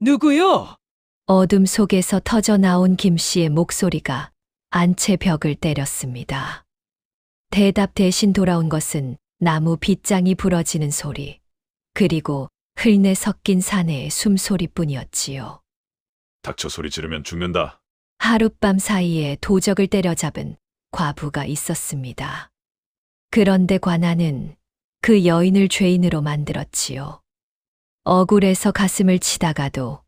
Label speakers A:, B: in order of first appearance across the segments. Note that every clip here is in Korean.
A: 누구요?
B: 어둠 속에서 터져 나온 김 씨의 목소리가 안채 벽을 때렸습니다. 대답 대신 돌아온 것은 나무 빗장이 부러지는 소리, 그리고 흘내 섞인 사내의 숨소리뿐이었지요.
C: 닥쳐 소리 지르면 죽는다.
B: 하룻밤 사이에 도적을 때려잡은 과부가 있었습니다. 그런데 관아는 그 여인을 죄인으로 만들었지요. 억울해서 가슴을 치다가도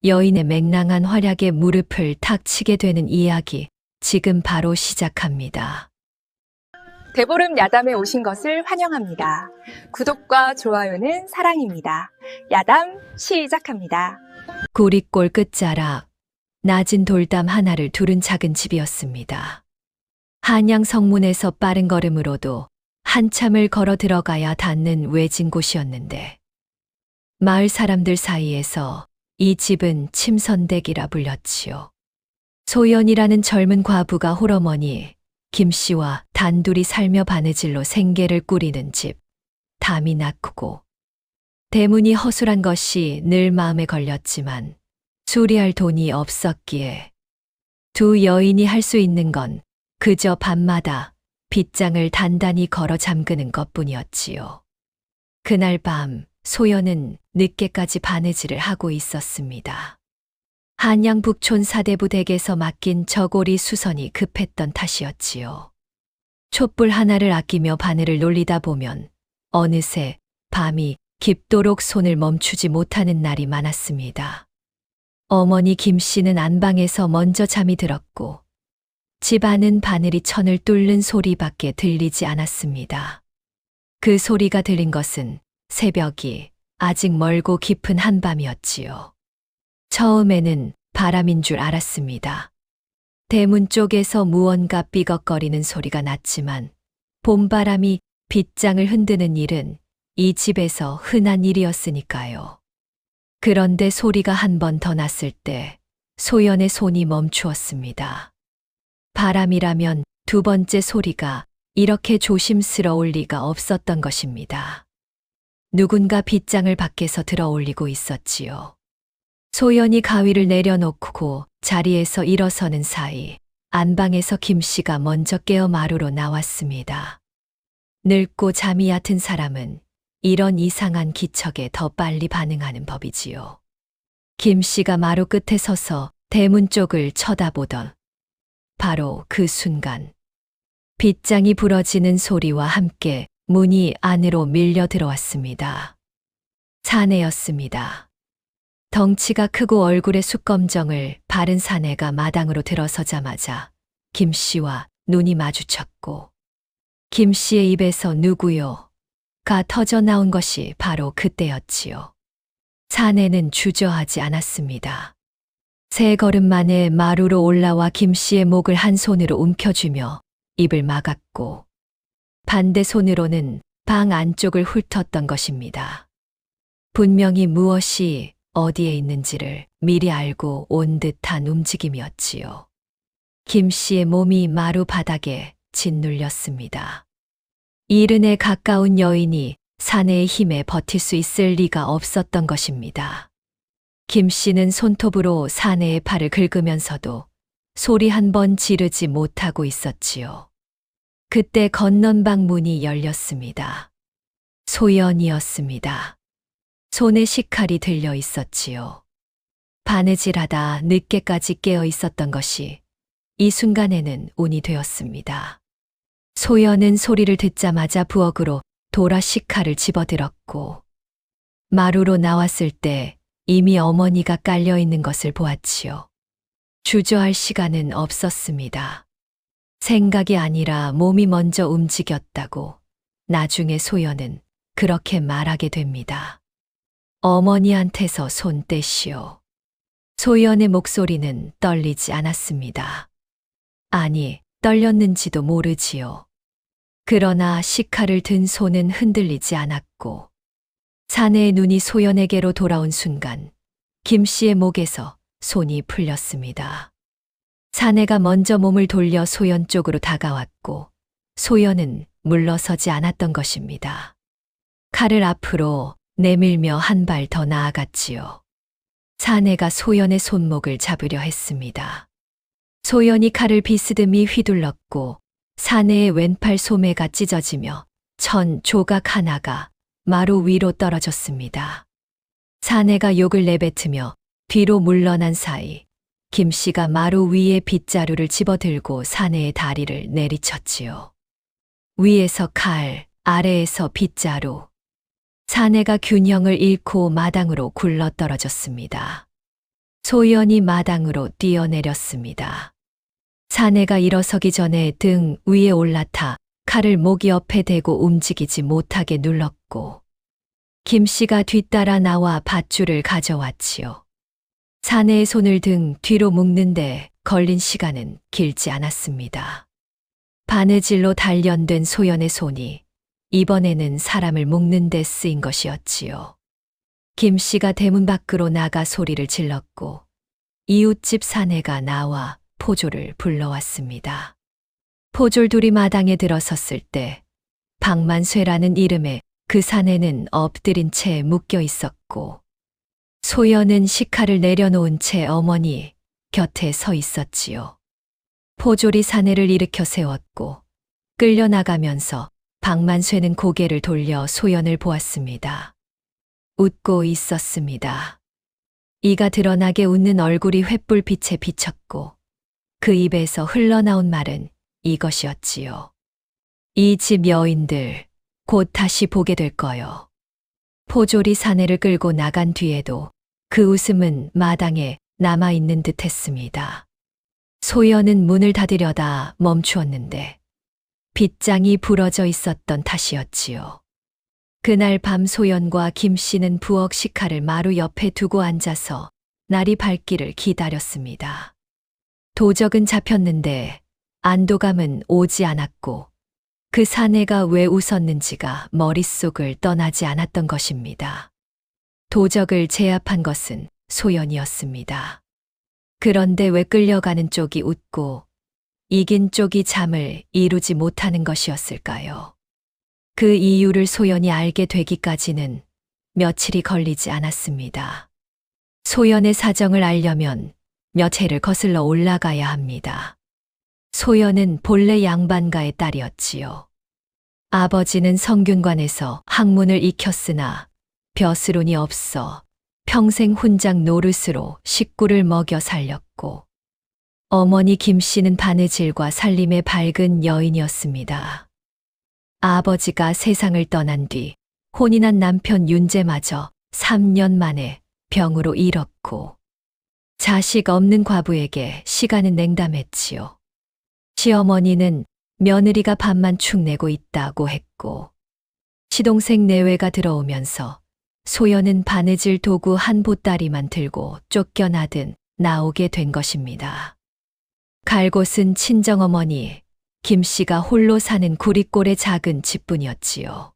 B: 여인의 맹랑한 활약에 무릎을 탁 치게 되는 이야기, 지금 바로 시작합니다.
D: 대보름 야담에 오신 것을 환영합니다. 구독과 좋아요는 사랑입니다. 야담 시작합니다.
B: 구리골 끝자락, 낮은 돌담 하나를 두른 작은 집이었습니다. 한양 성문에서 빠른 걸음으로도 한참을 걸어 들어가야 닿는 외진 곳이었는데, 마을 사람들 사이에서 이 집은 침선댁이라 불렸지요. 소연이라는 젊은 과부가 홀어머니 김 씨와 단둘이 살며 바느질로 생계를 꾸리는 집, 담이 낙후고 대문이 허술한 것이 늘 마음에 걸렸지만 수리할 돈이 없었기에 두 여인이 할 수 있는 건 그저 밤마다 빗장을 단단히 걸어 잠그는 것뿐이었지요. 그날 밤 소연은 늦게까지 바느질을 하고 있었습니다. 한양 북촌 사대부 댁에서 맡긴 저고리 수선이 급했던 탓이었지요. 촛불 하나를 아끼며 바늘을 놀리다 보면 어느새 밤이 깊도록 손을 멈추지 못하는 날이 많았습니다. 어머니 김 씨는 안방에서 먼저 잠이 들었고 집 안은 바늘이 천을 뚫는 소리밖에 들리지 않았습니다. 그 소리가 들린 것은 새벽이 아직 멀고 깊은 한밤이었지요. 처음에는 바람인 줄 알았습니다. 대문 쪽에서 무언가 삐걱거리는 소리가 났지만 봄바람이 빗장을 흔드는 일은 이 집에서 흔한 일이었으니까요. 그런데 소리가 한 번 더 났을 때 소연의 손이 멈추었습니다. 바람이라면 두 번째 소리가 이렇게 조심스러울 리가 없었던 것입니다. 누군가 빗장을 밖에서 들어 올리고 있었지요. 소연이 가위를 내려놓고 자리에서 일어서는 사이 안방에서 김 씨가 먼저 깨어 마루로 나왔습니다. 늙고 잠이 얕은 사람은 이런 이상한 기척에 더 빨리 반응하는 법이지요. 김 씨가 마루 끝에 서서 대문 쪽을 쳐다보던 바로 그 순간 빗장이 부러지는 소리와 함께 문이 안으로 밀려 들어왔습니다. 사내였습니다. 덩치가 크고 얼굴에 숯검정을 바른 사내가 마당으로 들어서자마자 김 씨와 눈이 마주쳤고 김 씨의 입에서 누구요? 가 터져 나온 것이 바로 그때였지요. 사내는 주저하지 않았습니다. 세 걸음 만에 마루로 올라와 김 씨의 목을 한 손으로 움켜쥐며 입을 막았고 반대 손으로는 방 안쪽을 훑었던 것입니다. 분명히 무엇이 어디에 있는지를 미리 알고 온 듯한 움직임이었지요. 김 씨의 몸이 마루 바닥에 짓눌렸습니다. 이른에 가까운 여인이 사내의 힘에 버틸 수 있을 리가 없었던 것입니다. 김 씨는 손톱으로 사내의 팔을 긁으면서도 소리 한 번 지르지 못하고 있었지요. 그때 건넌방 문이 열렸습니다. 소연이었습니다. 손에 식칼이 들려 있었지요. 바느질하다 늦게까지 깨어 있었던 것이 이 순간에는 운이 되었습니다. 소연은 소리를 듣자마자 부엌으로 돌아 식칼을 집어들었고 마루로 나왔을 때 이미 어머니가 깔려 있는 것을 보았지요. 주저할 시간은 없었습니다. 생각이 아니라 몸이 먼저 움직였다고 나중에 소연은 그렇게 말하게 됩니다. 어머니한테서 손 떼시오. 소연의 목소리는 떨리지 않았습니다. 아니, 떨렸는지도 모르지요. 그러나 식칼을 든 손은 흔들리지 않았고 사내의 눈이 소연에게로 돌아온 순간 김 씨의 목에서 손이 풀렸습니다. 사내가 먼저 몸을 돌려 소연 쪽으로 다가왔고 소연은 물러서지 않았던 것입니다. 칼을 앞으로 내밀며 한 발 더 나아갔지요. 사내가 소연의 손목을 잡으려 했습니다. 소연이 칼을 비스듬히 휘둘렀고 사내의 왼팔 소매가 찢어지며 천 조각 하나가 마루 위로 떨어졌습니다. 사내가 욕을 내뱉으며 뒤로 물러난 사이 김 씨가 마루 위에 빗자루를 집어들고 사내의 다리를 내리쳤지요. 위에서 칼, 아래에서 빗자루. 사내가 균형을 잃고 마당으로 굴러 떨어졌습니다. 소연이 마당으로 뛰어내렸습니다. 사내가 일어서기 전에 등 위에 올라타 칼을 목 옆에 대고 움직이지 못하게 눌렀고 김 씨가 뒤따라 나와 밧줄을 가져왔지요. 사내의 손을 등 뒤로 묶는데 걸린 시간은 길지 않았습니다. 바느질로 단련된 소연의 손이 이번에는 사람을 묶는 데 쓰인 것이었지요. 김 씨가 대문 밖으로 나가 소리를 질렀고 이웃집 사내가 나와 포졸을 불러왔습니다. 포졸 둘이 마당에 들어섰을 때 박만쇠라는 이름의 그 사내는 엎드린 채 묶여 있었고 소연은 식칼을 내려놓은 채 어머니 곁에 서 있었지요. 포졸이 사내를 일으켜 세웠고 끌려나가면서 박만쇠는 고개를 돌려 소연을 보았습니다. 웃고 있었습니다. 이가 드러나게 웃는 얼굴이 횃불빛에 비쳤고 그 입에서 흘러나온 말은 이것이었지요. 이 집 여인들 곧 다시 보게 될 거요. 포졸이 사내를 끌고 나간 뒤에도 그 웃음은 마당에 남아있는 듯 했습니다. 소연은 문을 닫으려다 멈추었는데 빗장이 부러져 있었던 탓이었지요. 그날 밤 소연과 김 씨는 부엌 식칼을 마루 옆에 두고 앉아서 날이 밝기를 기다렸습니다. 도적은 잡혔는데 안도감은 오지 않았고 그 사내가 왜 웃었는지가 머릿속을 떠나지 않았던 것입니다. 도적을 제압한 것은 소연이었습니다. 그런데 왜 끌려가는 쪽이 웃고 이긴 쪽이 잠을 이루지 못하는 것이었을까요? 그 이유를 소연이 알게 되기까지는 며칠이 걸리지 않았습니다. 소연의 사정을 알려면 몇 해를 거슬러 올라가야 합니다. 소연은 본래 양반가의 딸이었지요. 아버지는 성균관에서 학문을 익혔으나 벼스론이 없어 평생 훈장 노릇으로 식구를 먹여 살렸고 어머니 김 씨는 바느질과 살림에 밝은 여인이었습니다. 아버지가 세상을 떠난 뒤 혼인한 남편 윤재마저 3년 만에 병으로 잃었고 자식 없는 과부에게 시간은 냉담했지요. 시어머니는 며느리가 밥만 축내고 있다고 했고 시동생 내외가 들어오면서 소연은 바느질 도구 한 보따리만 들고 쫓겨나듯 나오게 된 것입니다. 갈 곳은 친정어머니 김 씨가 홀로 사는 구리골의 작은 집뿐이었지요.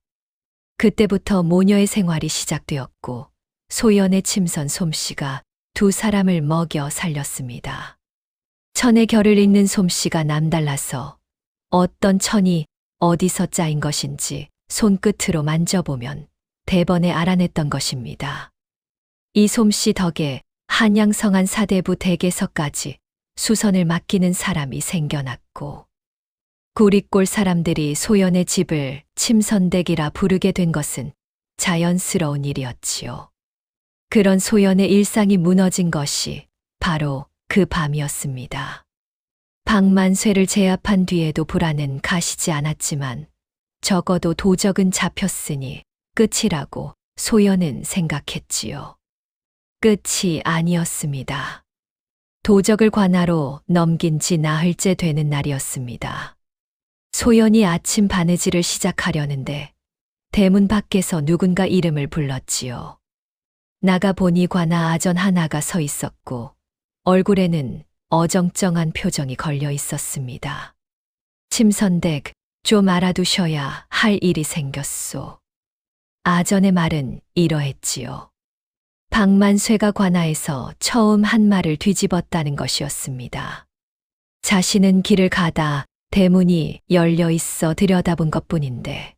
B: 그때부터 모녀의 생활이 시작되었고 소연의 침선 솜씨가 두 사람을 먹여 살렸습니다. 천의 결을 잇는 솜씨가 남달라서 어떤 천이 어디서 짜인 것인지 손끝으로 만져보면 대번에 알아냈던 것입니다. 이 솜씨 덕에 한양성한 사대부 댁에서까지 수선을 맡기는 사람이 생겨났고 구리골 사람들이 소연의 집을 침선댁이라 부르게 된 것은 자연스러운 일이었지요. 그런 소연의 일상이 무너진 것이 바로 그 밤이었습니다. 박만쇠를 제압한 뒤에도 불안은 가시지 않았지만 적어도 도적은 잡혔으니 끝이라고 소연은 생각했지요. 끝이 아니었습니다. 도적을 관하로 넘긴 지 나흘째 되는 날이었습니다. 소연이 아침 바느질을 시작하려는데 대문 밖에서 누군가 이름을 불렀지요. 나가보니 관아 아전 하나가 서 있었고 얼굴에는 어정쩡한 표정이 걸려 있었습니다. 침선댁, 좀 알아두셔야 할 일이 생겼소. 아전의 말은 이러했지요. 박만쇠가 관아에서 처음 한 말을 뒤집었다는 것이었습니다. 자신은 길을 가다 대문이 열려 있어 들여다본 것뿐인데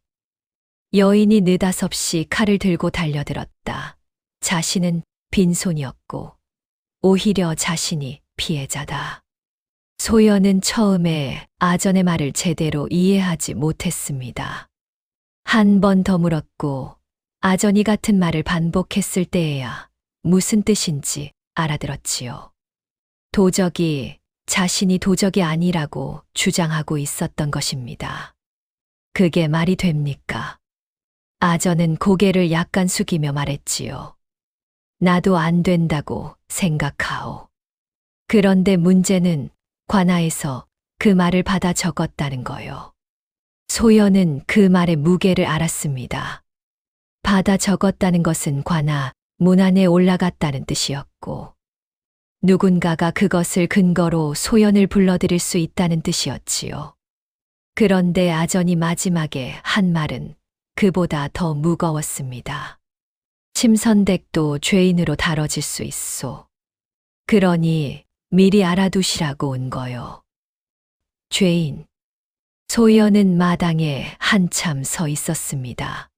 B: 여인이 느닷없이 칼을 들고 달려들었다. 자신은 빈손이었고 오히려 자신이 피해자다. 소연은 처음에 아전의 말을 제대로 이해하지 못했습니다. 한 번 더 물었고 아전이 같은 말을 반복했을 때에야 무슨 뜻인지 알아들었지요. 자신이 도적이 아니라고 주장하고 있었던 것입니다. 그게 말이 됩니까? 아전은 고개를 약간 숙이며 말했지요. 나도 안 된다고 생각하오. 그런데 문제는 관아에서 그 말을 받아 적었다는 거요. 소연은 그 말의 무게를 알았습니다. 받아 적었다는 것은 관아 문 안에 올라갔다는 뜻이었고, 누군가가 그것을 근거로 소연을 불러들일 수 있다는 뜻이었지요. 그런데 아전이 마지막에 한 말은 그보다 더 무거웠습니다. 침선댁도 죄인으로 다뤄질 수 있소. 그러니 미리 알아두시라고 온 거요. 죄인. 소연은 마당에 한참 서 있었습니다.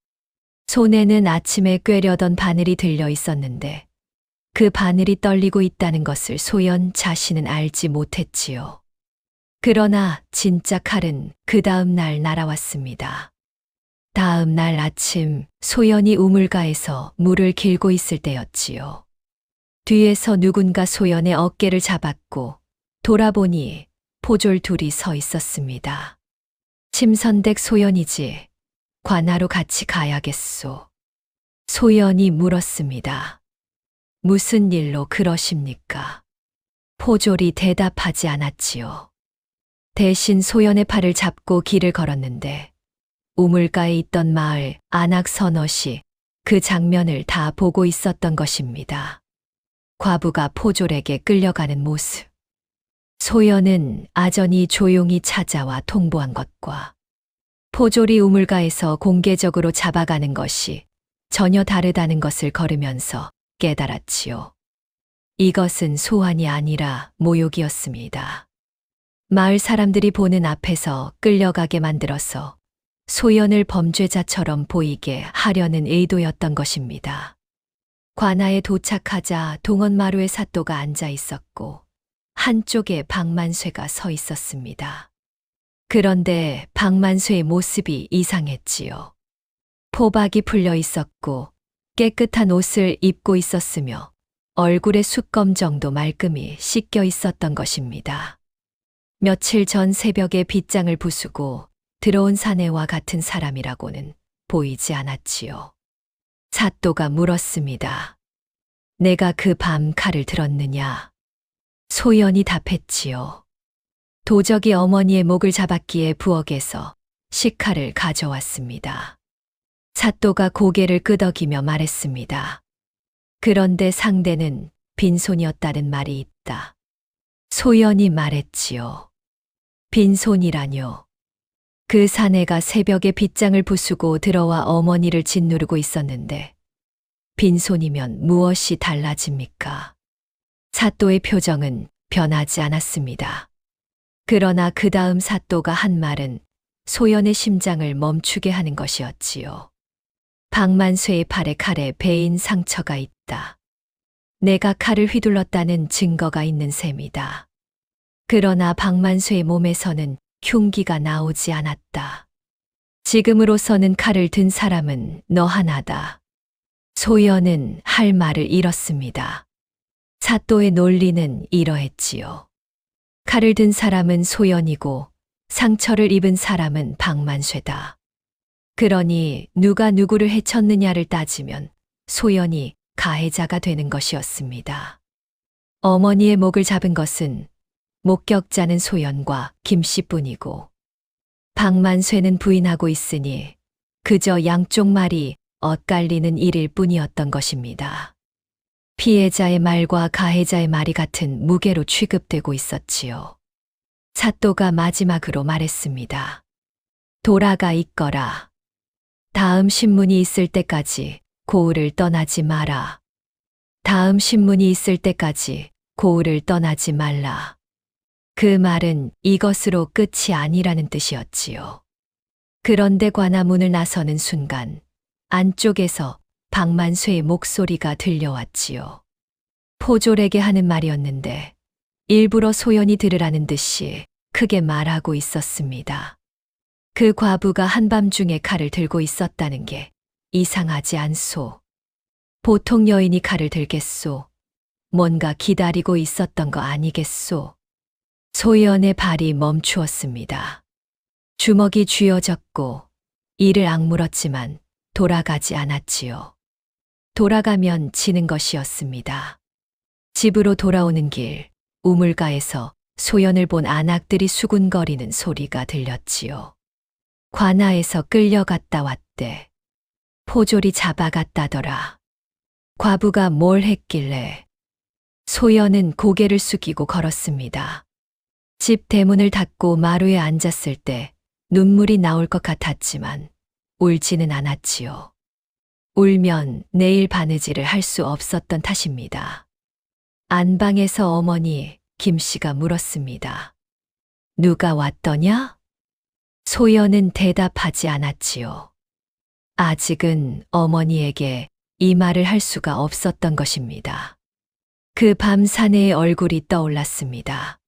B: 손에는 아침에 꿰려던 바늘이 들려 있었는데 그 바늘이 떨리고 있다는 것을 소연 자신은 알지 못했지요. 그러나 진짜 칼은 그 다음 날 날아왔습니다. 다음 날 아침 소연이 우물가에서 물을 길고 있을 때였지요. 뒤에서 누군가 소연의 어깨를 잡았고 돌아보니 포졸 둘이 서 있었습니다. 침선댁 소연이지. 관아로 같이 가야겠소. 소연이 물었습니다. 무슨 일로 그러십니까? 포졸이 대답하지 않았지요. 대신 소연의 팔을 잡고 길을 걸었는데 우물가에 있던 마을 안악선엇이 그 장면을 다 보고 있었던 것입니다. 과부가 포졸에게 끌려가는 모습. 소연은 아전이 조용히 찾아와 통보한 것과 포졸이 우물가에서 공개적으로 잡아가는 것이 전혀 다르다는 것을 걸으면서 깨달았지요. 이것은 소환이 아니라 모욕이었습니다. 마을 사람들이 보는 앞에서 끌려가게 만들어서 소연을 범죄자처럼 보이게 하려는 의도였던 것입니다. 관아에 도착하자 동원마루에 사또가 앉아 있었고 한쪽에 박만쇠가 서 있었습니다. 그런데 박만쇠의 모습이 이상했지요. 포박이 풀려 있었고 깨끗한 옷을 입고 있었으며 얼굴에 숫검 정도 말끔히 씻겨 있었던 것입니다. 며칠 전 새벽에 빗장을 부수고 들어온 사내와 같은 사람이라고는 보이지 않았지요. 사또가 물었습니다. 내가 그 밤 칼을 들었느냐? 소연이 답했지요. 도적이 어머니의 목을 잡았기에 부엌에서 식칼을 가져왔습니다. 사또가 고개를 끄덕이며 말했습니다. 그런데 상대는 빈손이었다는 말이 있다. 소연이 말했지요. 빈손이라뇨. 그 사내가 새벽에 빗장을 부수고 들어와 어머니를 짓누르고 있었는데 빈손이면 무엇이 달라집니까? 사또의 표정은 변하지 않았습니다. 그러나 그 다음 사또가 한 말은 소연의 심장을 멈추게 하는 것이었지요. 박만쇠의 팔에 칼에 베인 상처가 있다. 내가 칼을 휘둘렀다는 증거가 있는 셈이다. 그러나 박만쇠의 몸에서는 흉기가 나오지 않았다. 지금으로서는 칼을 든 사람은 너 하나다. 소연은 할 말을 잃었습니다. 사또의 논리는 이러했지요. 칼을 든 사람은 소연이고 상처를 입은 사람은 박만쇠다. 그러니 누가 누구를 해쳤느냐를 따지면 소연이 가해자가 되는 것이었습니다. 어머니의 목을 잡은 것은 목격자는 소연과 김씨뿐이고 박만쇠는 부인하고 있으니 그저 양쪽 말이 엇갈리는 일일 뿐이었던 것입니다. 피해자의 말과 가해자의 말이 같은 무게로 취급되고 있었지요. 사또가 마지막으로 말했습니다. 돌아가 있거라. 다음 신문이 있을 때까지 고을을 떠나지 마라. 다음 신문이 있을 때까지 고을을 떠나지 말라. 그 말은 이것으로 끝이 아니라는 뜻이었지요. 그런데 관아문을 나서는 순간 안쪽에서 박만쇠의 목소리가 들려왔지요. 포졸에게 하는 말이었는데 일부러 소연이 들으라는 듯이 크게 말하고 있었습니다. 그 과부가 한밤중에 칼을 들고 있었다는 게 이상하지 않소. 보통 여인이 칼을 들겠소. 뭔가 기다리고 있었던 거 아니겠소. 소연의 발이 멈추었습니다. 주먹이 쥐어졌고 이를 악물었지만 돌아가지 않았지요. 돌아가면 지는 것이었습니다. 집으로 돌아오는 길, 우물가에서 소연을 본 안악들이 수군거리는 소리가 들렸지요. 관아에서 끌려갔다 왔대. 포졸이 잡아갔다더라. 과부가 뭘 했길래. 소연은 고개를 숙이고 걸었습니다. 집 대문을 닫고 마루에 앉았을 때 눈물이 나올 것 같았지만 울지는 않았지요. 울면 내일 바느질을 할 수 없었던 탓입니다. 안방에서 어머니 김씨가 물었습니다. 누가 왔더냐? 소연은 대답하지 않았지요. 아직은 어머니에게 이 말을 할 수가 없었던 것입니다. 그 밤 사내의 얼굴이 떠올랐습니다.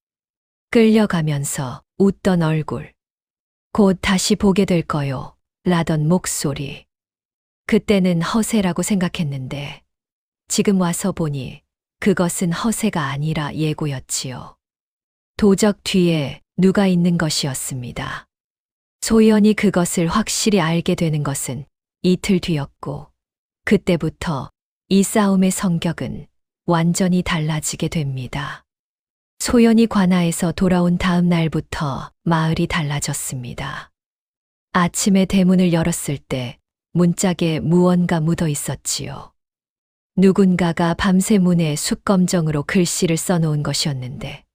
B: 끌려가면서 웃던 얼굴. 곧 다시 보게 될 거요. 라던 목소리. 그때는 허세라고 생각했는데 지금 와서 보니 그것은 허세가 아니라 예고였지요. 도적 뒤에 누가 있는 것이었습니다. 소연이 그것을 확실히 알게 되는 것은 이틀 뒤였고 그때부터 이 싸움의 성격은 완전히 달라지게 됩니다. 소연이 관아에서 돌아온 다음 날부터 마을이 달라졌습니다. 아침에 대문을 열었을 때 문짝에 무언가 묻어 있었지요. 누군가가 밤새 문에 숫검정으로 글씨를 써놓은 것이었는데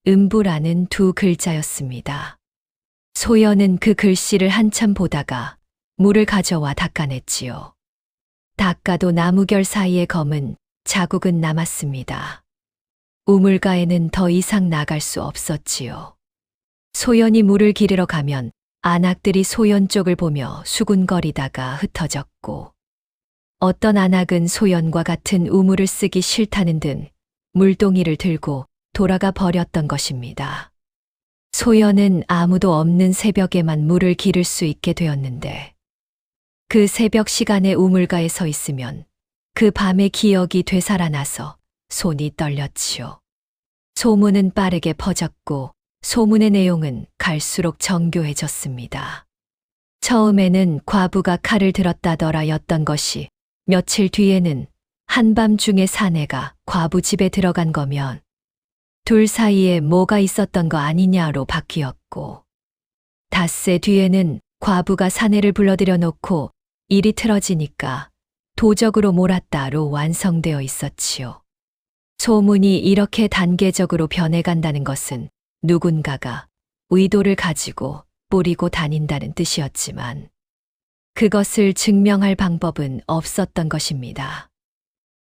B: 음부라는 두 글자였습니다. 소연은 그 글씨를 한참 보다가 물을 가져와 닦아냈지요. 닦아도 나무결 사이의 검은 자국은 남았습니다. 우물가에는 더 이상 나갈 수 없었지요. 소연이 물을 기르러 가면 안악들이 소연 쪽을 보며 수군거리다가 흩어졌고 어떤 안악은 소연과 같은 우물을 쓰기 싫다는 등 물동이를 들고 돌아가 버렸던 것입니다. 소연은 아무도 없는 새벽에만 물을 기를 수 있게 되었는데 그 새벽 시간에 우물가에 서 있으면 그 밤의 기억이 되살아나서 손이 떨렸지요. 소문은 빠르게 퍼졌고 소문의 내용은 갈수록 정교해졌습니다. 처음에는 과부가 칼을 들었다더라였던 것이 며칠 뒤에는 한밤중에 사내가 과부 집에 들어간 거면 둘 사이에 뭐가 있었던 거 아니냐로 바뀌었고 닷새 뒤에는 과부가 사내를 불러들여 놓고 일이 틀어지니까 도적으로 몰았다로 완성되어 있었지요. 소문이 이렇게 단계적으로 변해간다는 것은 누군가가 의도를 가지고 뿌리고 다닌다는 뜻이었지만 그것을 증명할 방법은 없었던 것입니다.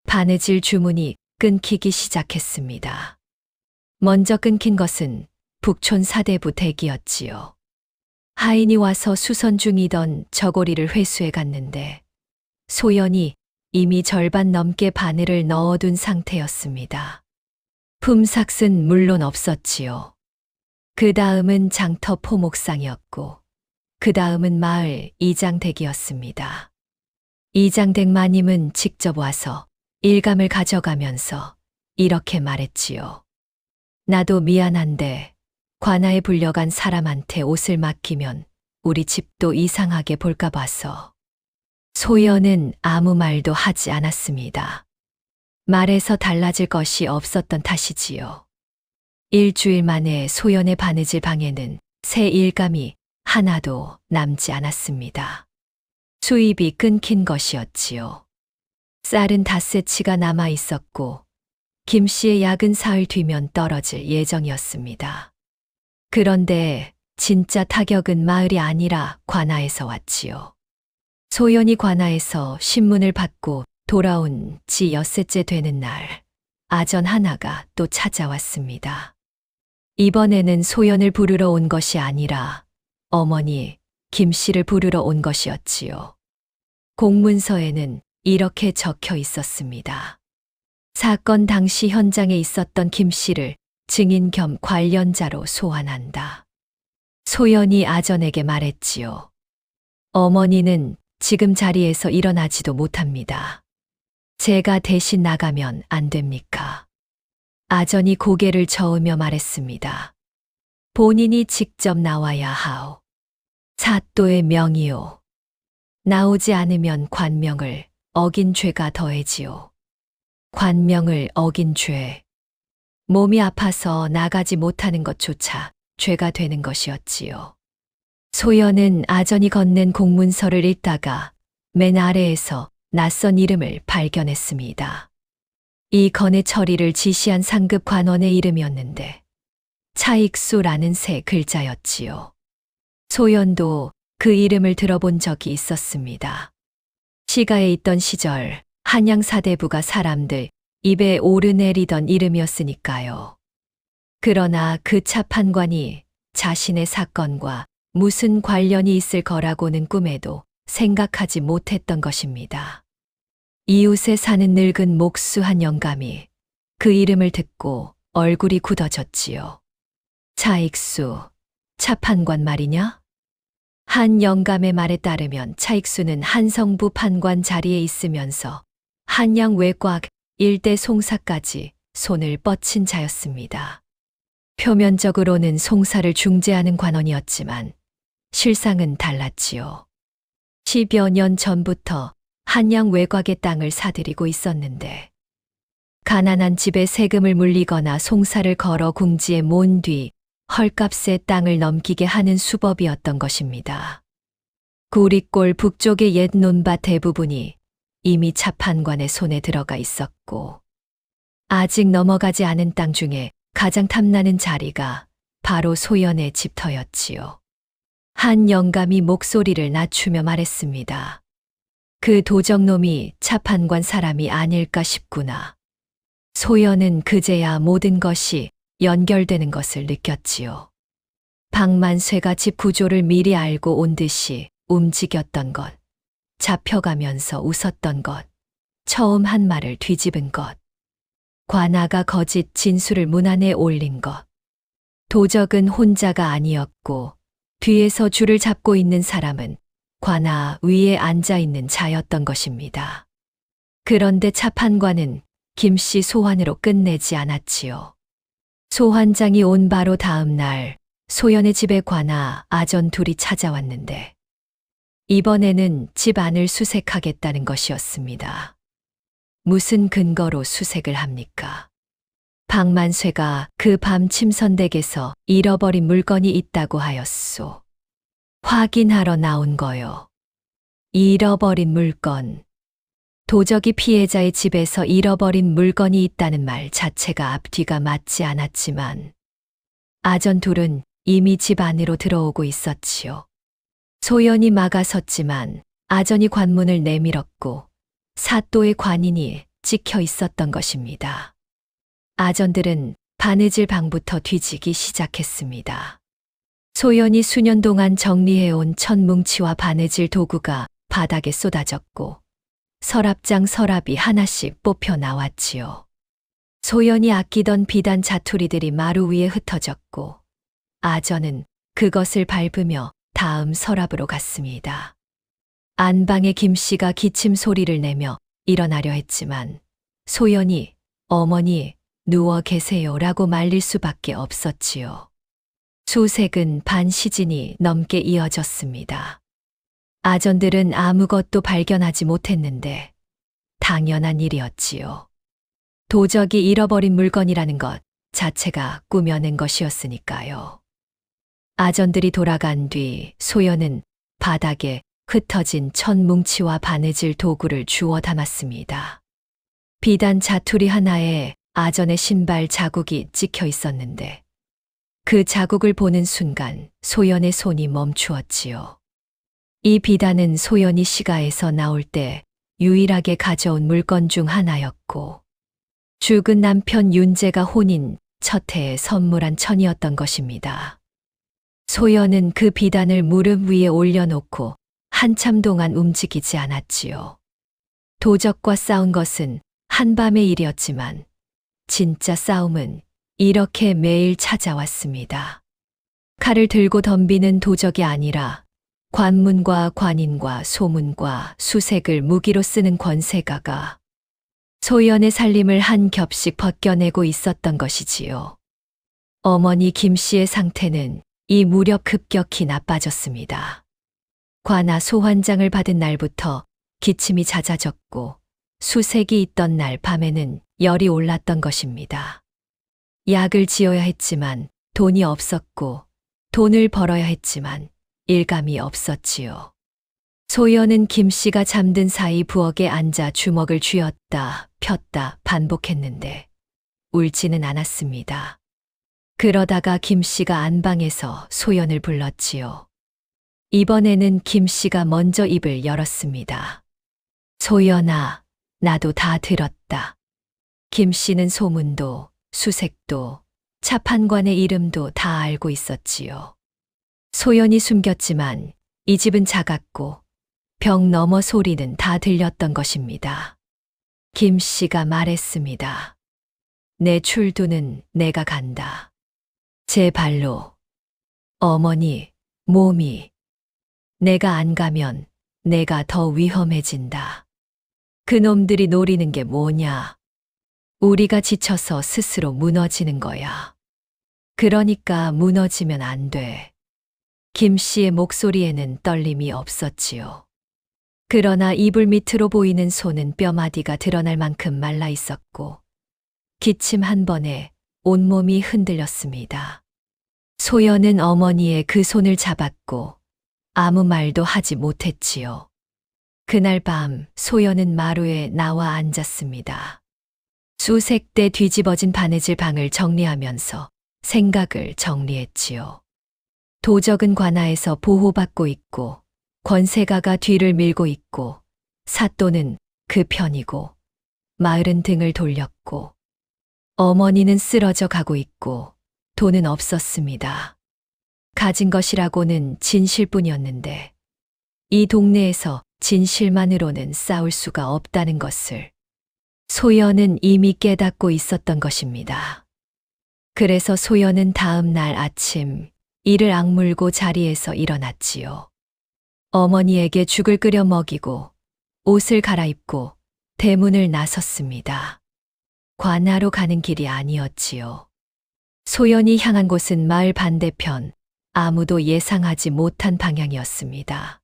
B: 바느질 주문이 끊기기 시작했습니다. 먼저 끊긴 것은 북촌 사대부 댁이었지요. 하인이 와서 수선 중이던 저고리를 회수해 갔는데 소연이 이미 절반 넘게 바늘을 넣어둔 상태였습니다. 품삯은 물론 없었지요. 그 다음은 장터 포목상이었고 그 다음은 마을 이장댁이었습니다. 이장댁 마님은 직접 와서 일감을 가져가면서 이렇게 말했지요. 나도 미안한데 관아에 불려간 사람한테 옷을 맡기면 우리 집도 이상하게 볼까 봐서. 소연은 아무 말도 하지 않았습니다. 말에서 달라질 것이 없었던 탓이지요. 일주일 만에 소연의 바느질 방에는 새 일감이 하나도 남지 않았습니다. 수입이 끊긴 것이었지요. 쌀은 닷새치가 남아 있었고 김씨의 약은 사흘 뒤면 떨어질 예정이었습니다. 그런데 진짜 타격은 마을이 아니라 관아에서 왔지요. 소연이 관아에서 신문을 받고 돌아온 지 엿새째 되는 날, 아전 하나가 또 찾아왔습니다. 이번에는 소연을 부르러 온 것이 아니라 어머니 김씨를 부르러 온 것이었지요. 공문서에는 이렇게 적혀 있었습니다. 사건 당시 현장에 있었던 김 씨를 증인 겸 관련자로 소환한다. 소연이 아전에게 말했지요. 어머니는 지금 자리에서 일어나지도 못합니다. 제가 대신 나가면 안 됩니까? 아전이 고개를 저으며 말했습니다. 본인이 직접 나와야 하오. 사또의 명이오. 나오지 않으면 관명을 어긴 죄가 더해지오. 관명을 어긴 죄. 몸이 아파서 나가지 못하는 것조차 죄가 되는 것이었지요. 소연은 아전이 건넨 공문서를 읽다가 맨 아래에서 낯선 이름을 발견했습니다. 이 건의 처리를 지시한 상급 관원의 이름이었는데 차익수라는 새 글자였지요. 소연도 그 이름을 들어본 적이 있었습니다. 시가에 있던 시절 한양 사대부가 사람들 입에 오르내리던 이름이었으니까요. 그러나 그 차 판관이 자신의 사건과 무슨 관련이 있을 거라고는 꿈에도 생각하지 못했던 것입니다. 이웃에 사는 늙은 목수 한 영감이 그 이름을 듣고 얼굴이 굳어졌지요. 차익수, 차판관 말이냐? 한 영감의 말에 따르면 차익수는 한성부 판관 자리에 있으면서 한양 외곽 일대 송사까지 손을 뻗친 자였습니다. 표면적으로는 송사를 중재하는 관원이었지만 실상은 달랐지요. 10여 년 전부터 한양 외곽의 땅을 사들이고 있었는데 가난한 집에 세금을 물리거나 송사를 걸어 궁지에 모은 뒤 헐값에 땅을 넘기게 하는 수법이었던 것입니다. 구리골 북쪽의 옛 논밭 대부분이 이미 차판관의 손에 들어가 있었고 아직 넘어가지 않은 땅 중에 가장 탐나는 자리가 바로 소연의 집터였지요. 한 영감이 목소리를 낮추며 말했습니다. 그 도적놈이 차판관 사람이 아닐까 싶구나. 소연은 그제야 모든 것이 연결되는 것을 느꼈지요. 박만쇠가 집 구조를 미리 알고 온 듯이 움직였던 것, 잡혀가면서 웃었던 것, 처음 한 말을 뒤집은 것, 관아가 거짓 진술을 문안에 올린 것, 도적은 혼자가 아니었고 뒤에서 줄을 잡고 있는 사람은 관아 위에 앉아 있는 자였던 것입니다. 그런데 차판관은 김씨 소환으로 끝내지 않았지요. 소환장이 온 바로 다음 날 소연의 집에 관아 아전 둘이 찾아왔는데 이번에는 집 안을 수색하겠다는 것이었습니다. 무슨 근거로 수색을 합니까? 박만쇠가 그 밤 침선댁에서 잃어버린 물건이 있다고 하였소. 확인하러 나온 거요. 잃어버린 물건. 도적이 피해자의 집에서 잃어버린 물건이 있다는 말 자체가 앞뒤가 맞지 않았지만 아전 둘은 이미 집 안으로 들어오고 있었지요. 소연이 막아섰지만 아전이 관문을 내밀었고 사또의 관인이 찍혀 있었던 것입니다. 아전들은 바느질 방부터 뒤지기 시작했습니다. 소연이 수년 동안 정리해온 천뭉치와 바느질 도구가 바닥에 쏟아졌고 서랍장 서랍이 하나씩 뽑혀 나왔지요. 소연이 아끼던 비단 자투리들이 마루 위에 흩어졌고 아전은 그것을 밟으며 다음 서랍으로 갔습니다. 안방에 김씨가 기침 소리를 내며 일어나려 했지만 소연이 어머니 누워 계세요라고 말릴 수밖에 없었지요. 수색은 반 시즌이 넘게 이어졌습니다. 아전들은 아무것도 발견하지 못했는데 당연한 일이었지요. 도적이 잃어버린 물건이라는 것 자체가 꾸며낸 것이었으니까요. 아전들이 돌아간 뒤 소연은 바닥에 흩어진 천뭉치와 바느질 도구를 주워 담았습니다. 비단 자투리 하나에 아전의 신발 자국이 찍혀 있었는데 그 자국을 보는 순간 소연의 손이 멈추었지요. 이 비단은 소연이 시가에서 나올 때 유일하게 가져온 물건 중 하나였고 죽은 남편 윤재가 혼인 첫 해에 선물한 천이었던 것입니다. 소연은 그 비단을 무릎 위에 올려놓고 한참 동안 움직이지 않았지요. 도적과 싸운 것은 한밤의 일이었지만 진짜 싸움은 이렇게 매일 찾아왔습니다. 칼을 들고 덤비는 도적이 아니라 관문과 관인과 소문과 수색을 무기로 쓰는 권세가가 소연의 살림을 한 겹씩 벗겨내고 있었던 것이지요. 어머니 김 씨의 상태는 이 무렵 급격히 나빠졌습니다. 관아 소환장을 받은 날부터 기침이 잦아졌고 수색이 있던 날 밤에는 열이 올랐던 것입니다. 약을 지어야 했지만 돈이 없었고 돈을 벌어야 했지만 일감이 없었지요. 소연은 김 씨가 잠든 사이 부엌에 앉아 주먹을 쥐었다 폈다 반복했는데 울지는 않았습니다. 그러다가 김 씨가 안방에서 소연을 불렀지요. 이번에는 김 씨가 먼저 입을 열었습니다. 소연아, 나도 다 들었다. 김 씨는 소문도 수색도 차판관의 이름도 다 알고 있었지요. 소연이 숨겼지만 이 집은 작았고 벽 너머 소리는 다 들렸던 것입니다. 김 씨가 말했습니다. 내 출두는 내가 간다. 제 발로. 어머니, 몸이. 내가 안 가면 내가 더 위험해진다. 그놈들이 노리는 게 뭐냐? 우리가 지쳐서 스스로 무너지는 거야. 그러니까 무너지면 안 돼. 김 씨의 목소리에는 떨림이 없었지요. 그러나 이불 밑으로 보이는 손은 뼈마디가 드러날 만큼 말라 있었고 기침 한 번에 온몸이 흔들렸습니다. 소연은 어머니의 그 손을 잡았고 아무 말도 하지 못했지요. 그날 밤 소연은 마루에 나와 앉았습니다. 수색 때 뒤집어진 바느질 방을 정리하면서 생각을 정리했지요. 도적은 관아에서 보호받고 있고 권세가가 뒤를 밀고 있고 사또는 그 편이고 마을은 등을 돌렸고 어머니는 쓰러져 가고 있고 돈은 없었습니다. 가진 것이라고는 진실뿐이었는데 이 동네에서 진실만으로는 싸울 수가 없다는 것을 소연은 이미 깨닫고 있었던 것입니다. 그래서 소연은 다음 날 아침 이를 악물고 자리에서 일어났지요. 어머니에게 죽을 끓여 먹이고 옷을 갈아입고 대문을 나섰습니다. 관아로 가는 길이 아니었지요. 소연이 향한 곳은 마을 반대편, 아무도 예상하지 못한 방향이었습니다.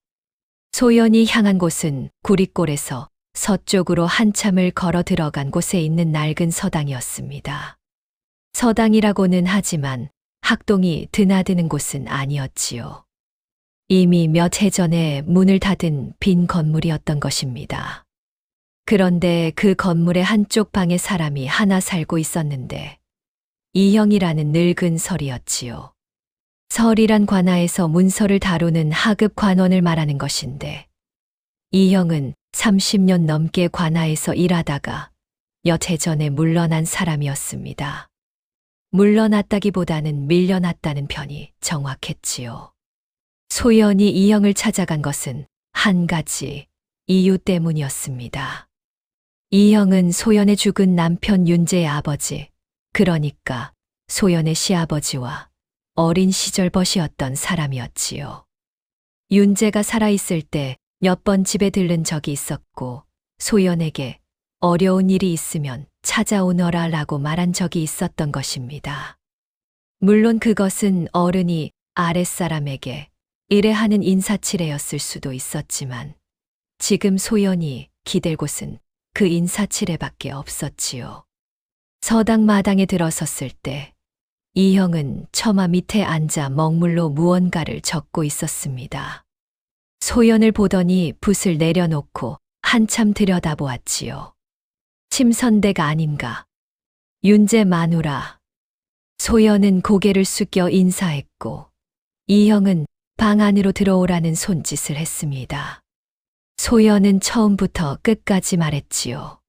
B: 소연이 향한 곳은 구리골에서 서쪽으로 한참을 걸어 들어간 곳에 있는 낡은 서당이었습니다. 서당이라고는 하지만 학동이 드나드는 곳은 아니었지요. 이미 몇 해 전에 문을 닫은 빈 건물이었던 것입니다. 그런데 그 건물의 한쪽 방에 사람이 하나 살고 있었는데 이형이라는 늙은 설이었지요. 설이란 관아에서 문서를 다루는 하급 관원을 말하는 것인데 이형은 30년 넘게 관아에서 일하다가 몇 해 전에 물러난 사람이었습니다. 물러났다기보다는 밀려났다는 편이 정확했지요. 소연이 이형을 찾아간 것은 한 가지 이유 때문이었습니다. 이형은 소연의 죽은 남편 윤재의 아버지, 그러니까 소연의 시아버지와 어린 시절 벗이었던 사람이었지요. 윤재가 살아있을 때 몇 번 집에 들른 적이 있었고 소연에게 어려운 일이 있으면 찾아오너라 라고 말한 적이 있었던 것입니다. 물론 그것은 어른이 아랫사람에게 의뢰하는 인사치레였을 수도 있었지만 지금 소연이 기댈 곳은 그 인사치레밖에 없었지요. 서당 마당에 들어섰을 때 이형은 처마 밑에 앉아 먹물로 무언가를 적고 있었습니다. 소연을 보더니 붓을 내려놓고 한참 들여다보았지요. 침선대가 아닌가. 윤재 마누라. 소연은 고개를 숙여 인사했고 이형은 방 안으로 들어오라는 손짓을 했습니다. 소연은 처음부터 끝까지 말했지요.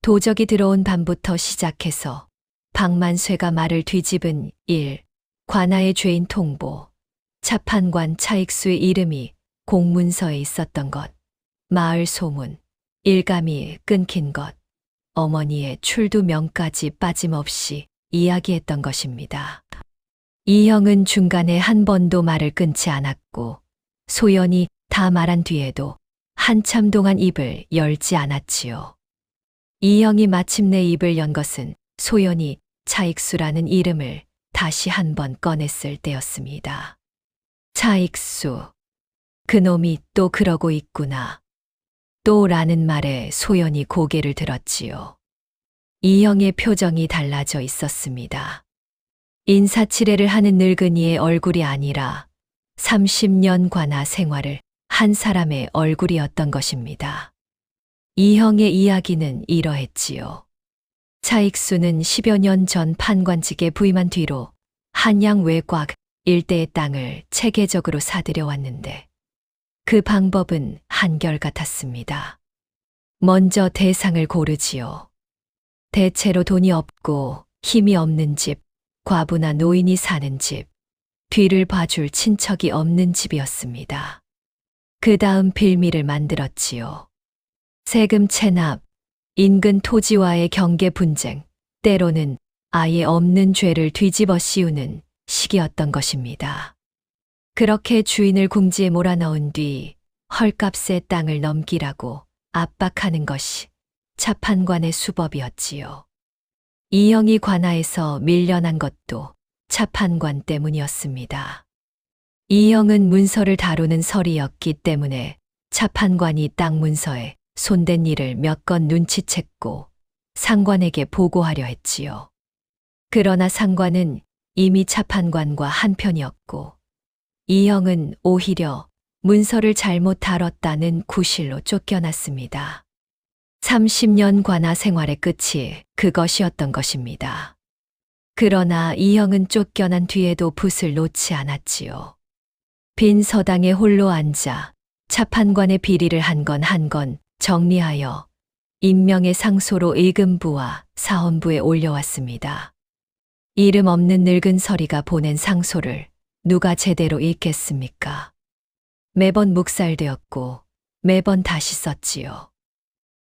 B: 도적이 들어온 밤부터 시작해서 박만쇠가 말을 뒤집은 일, 관아의 죄인 통보, 차판관 차익수의 이름이 공문서에 있었던 것, 마을 소문, 일감이 끊긴 것, 어머니의 출두명까지 빠짐없이 이야기했던 것입니다. 이형은 중간에 한 번도 말을 끊지 않았고 소연이 다 말한 뒤에도 한참 동안 입을 열지 않았지요. 이형이 마침내 입을 연 것은 소연이 차익수라는 이름을 다시 한 번 꺼냈을 때였습니다. 차익수. 그놈이 또 그러고 있구나. 또 라는 말에 소연이 고개를 들었지요. 이형의 표정이 달라져 있었습니다. 인사치레를 하는 늙은이의 얼굴이 아니라 30년 관아 생활을 한 사람의 얼굴이었던 것입니다. 이형의 이야기는 이러했지요. 차익수는 10여 년 전 판관직에 부임한 뒤로 한양 외곽 일대의 땅을 체계적으로 사들여 왔는데 그 방법은 한결같았습니다. 먼저 대상을 고르지요. 대체로 돈이 없고 힘이 없는 집, 과부나 노인이 사는 집, 뒤를 봐줄 친척이 없는 집이었습니다. 그 다음 빌미를 만들었지요. 세금 체납, 인근 토지와의 경계 분쟁, 때로는 아예 없는 죄를 뒤집어 씌우는 시기였던 것입니다. 그렇게 주인을 궁지에 몰아넣은 뒤 헐값의 땅을 넘기라고 압박하는 것이 차판관의 수법이었지요. 이형이 관아에서 밀려난 것도 차판관 때문이었습니다. 이형은 문서를 다루는 서리였기 때문에 차판관이 땅 문서에 손댄 일을 몇 건 눈치챘고 상관에게 보고하려 했지요. 그러나 상관은 이미 차판관과 한편이었고 이형은 오히려 문서를 잘못 다뤘다는 구실로 쫓겨났습니다. 30년 관아 생활의 끝이 그것이었던 것입니다. 그러나 이형은 쫓겨난 뒤에도 붓을 놓지 않았지요. 빈 서당에 홀로 앉아 차판관의 비리를 한 건 정리하여 임명의 상소로 의금부와 사헌부에 올려왔습니다. 이름 없는 늙은 서리가 보낸 상소를 누가 제대로 읽겠습니까? 매번 묵살되었고 매번 다시 썼지요.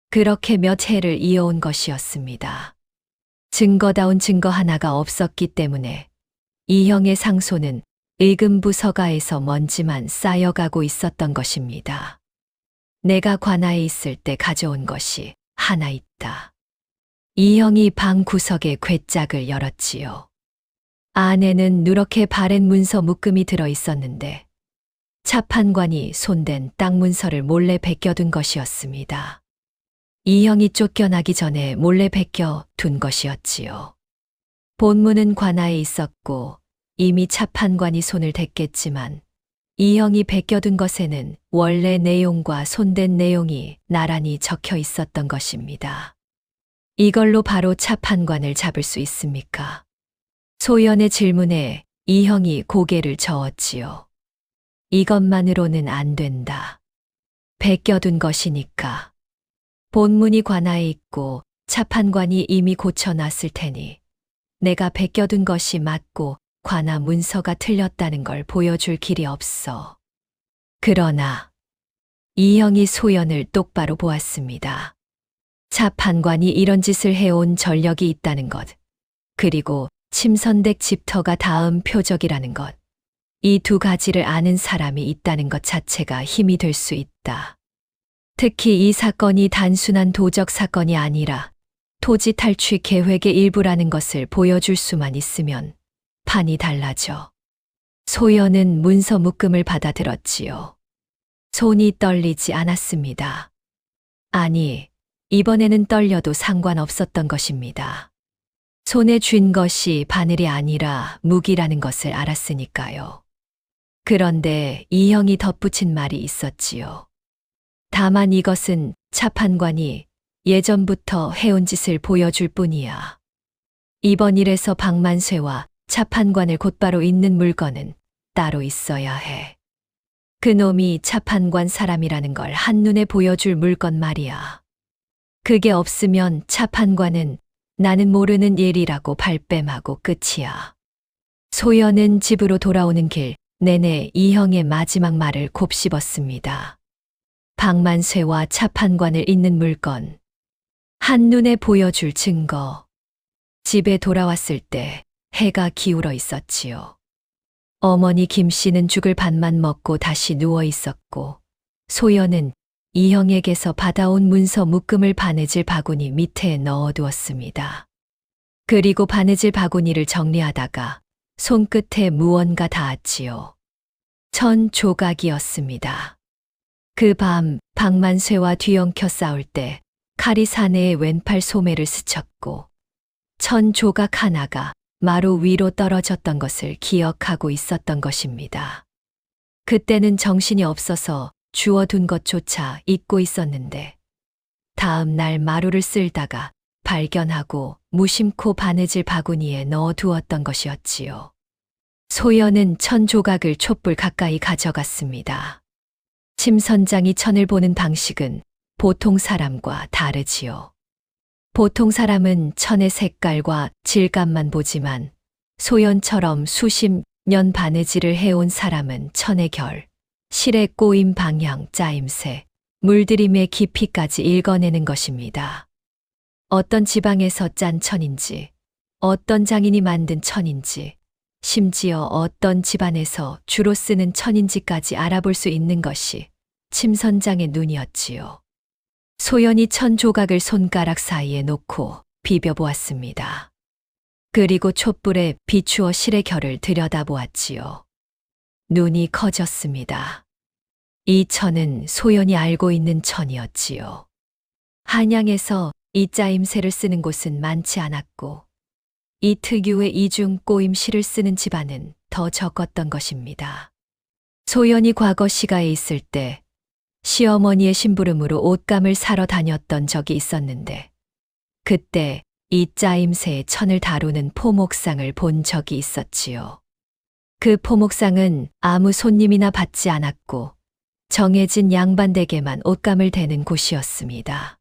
B: 그렇게 몇 해를 이어온 것이었습니다. 증거다운 증거 하나가 없었기 때문에 이형의 상소는 의금부 서가에서 먼지만 쌓여가고 있었던 것입니다. 내가 관아에 있을 때 가져온 것이 하나 있다. 이형이 방 구석에 괴짝을 열었지요. 안에는 누렇게 바랜 문서 묶음이 들어 있었는데 차판관이 손댄 땅 문서를 몰래 베껴둔 것이었습니다. 이형이 쫓겨나기 전에 몰래 베껴둔 것이었지요. 본문은 관아에 있었고 이미 차판관이 손을 댔겠지만 이형이 베껴둔 것에는 원래 내용과 손댄 내용이 나란히 적혀 있었던 것입니다. 이걸로 바로 차판관을 잡을 수 있습니까? 소연의 질문에 이형이 고개를 저었지요. 이것만으로는 안 된다. 베껴둔 것이니까. 본문이 관아에 있고 차판관이 이미 고쳐놨을 테니 내가 베껴둔 것이 맞고 관아 문서가 틀렸다는 걸 보여줄 길이 없어. 그러나 이형이 소연을 똑바로 보았습니다. 차판관이 이런 짓을 해온 전력이 있다는 것, 그리고 침선댁 집터가 다음 표적이라는 것, 이 두 가지를 아는 사람이 있다는 것 자체가 힘이 될 수 있다. 특히 이 사건이 단순한 도적 사건이 아니라 토지 탈취 계획의 일부라는 것을 보여줄 수만 있으면 판이 달라져. 소연은 문서 묶음을 받아들었지요. 손이 떨리지 않았습니다. 아니, 이번에는 떨려도 상관없었던 것입니다. 손에 쥔 것이 바늘이 아니라 무기라는 것을 알았으니까요. 그런데 이형이 덧붙인 말이 있었지요. 다만 이것은 차판관이 예전부터 해온 짓을 보여줄 뿐이야. 이번 일에서 박만쇠와 차판관을 곧바로 잇는 물건은 따로 있어야 해. 그놈이 차판관 사람이라는 걸 한눈에 보여줄 물건 말이야. 그게 없으면 차판관은 나는 모르는 일이라고 발뺌하고 끝이야. 소연은 집으로 돌아오는 길 내내 이형의 마지막 말을 곱씹었습니다. 박만쇠와 차판관을 잇는 물건. 한눈에 보여줄 증거. 집에 돌아왔을 때 해가 기울어 있었지요. 어머니 김 씨는 죽을 반만 먹고 다시 누워 있었고, 소연은 이형에게서 받아온 문서 묶음을 바느질 바구니 밑에 넣어두었습니다. 그리고 바느질 바구니를 정리하다가 손끝에 무언가 닿았지요. 천 조각이었습니다. 그 밤 박만쇠와 뒤엉켜 싸울 때 칼이 사내의 왼팔 소매를 스쳤고 천 조각 하나가 마루 위로 떨어졌던 것을 기억하고 있었던 것입니다. 그때는 정신이 없어서 주워둔 것조차 잊고 있었는데 다음 날 마루를 쓸다가 발견하고 무심코 바느질 바구니에 넣어두었던 것이었지요. 소연은 천 조각을 촛불 가까이 가져갔습니다. 침 선장이 천을 보는 방식은 보통 사람과 다르지요. 보통 사람은 천의 색깔과 질감만 보지만 소연처럼 수십 년 바느질을 해온 사람은 천의 결, 실의 꼬임 방향, 짜임새, 물들임의 깊이까지 읽어내는 것입니다. 어떤 지방에서 짠 천인지, 어떤 장인이 만든 천인지, 심지어 어떤 집안에서 주로 쓰는 천인지까지 알아볼 수 있는 것이 침선장의 눈이었지요. 소연이 천 조각을 손가락 사이에 놓고 비벼보았습니다. 그리고 촛불에 비추어 실의 결을 들여다보았지요. 눈이 커졌습니다. 이 천은 소연이 알고 있는 천이었지요. 한양에서 이 짜임새를 쓰는 곳은 많지 않았고 이 특유의 이중 꼬임실을 쓰는 집안은 더 적었던 것입니다. 소연이 과거 시가에 있을 때 시어머니의 심부름으로 옷감을 사러 다녔던 적이 있었는데 그때 이 짜임새의 천을 다루는 포목상을 본 적이 있었지요. 그 포목상은 아무 손님이나 받지 않았고 정해진 양반댁에만 옷감을 대는 곳이었습니다.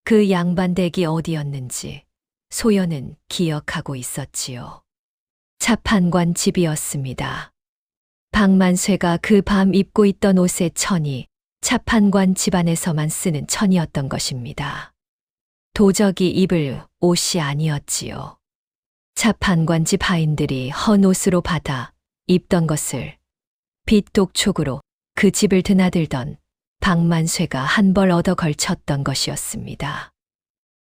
B: 그 양반댁이 어디였는지 소연은 기억하고 있었지요. 차판관 집이었습니다. 박만쇠가 그 밤 입고 있던 옷의 천이 차판관 집안에서만 쓰는 천이었던 것입니다. 도적이 입을 옷이 아니었지요. 차판관 집 하인들이 헌 옷으로 받아 입던 것을 빗독촉으로 그 집을 드나들던 박만쇠가 한 벌 얻어 걸쳤던 것이었습니다.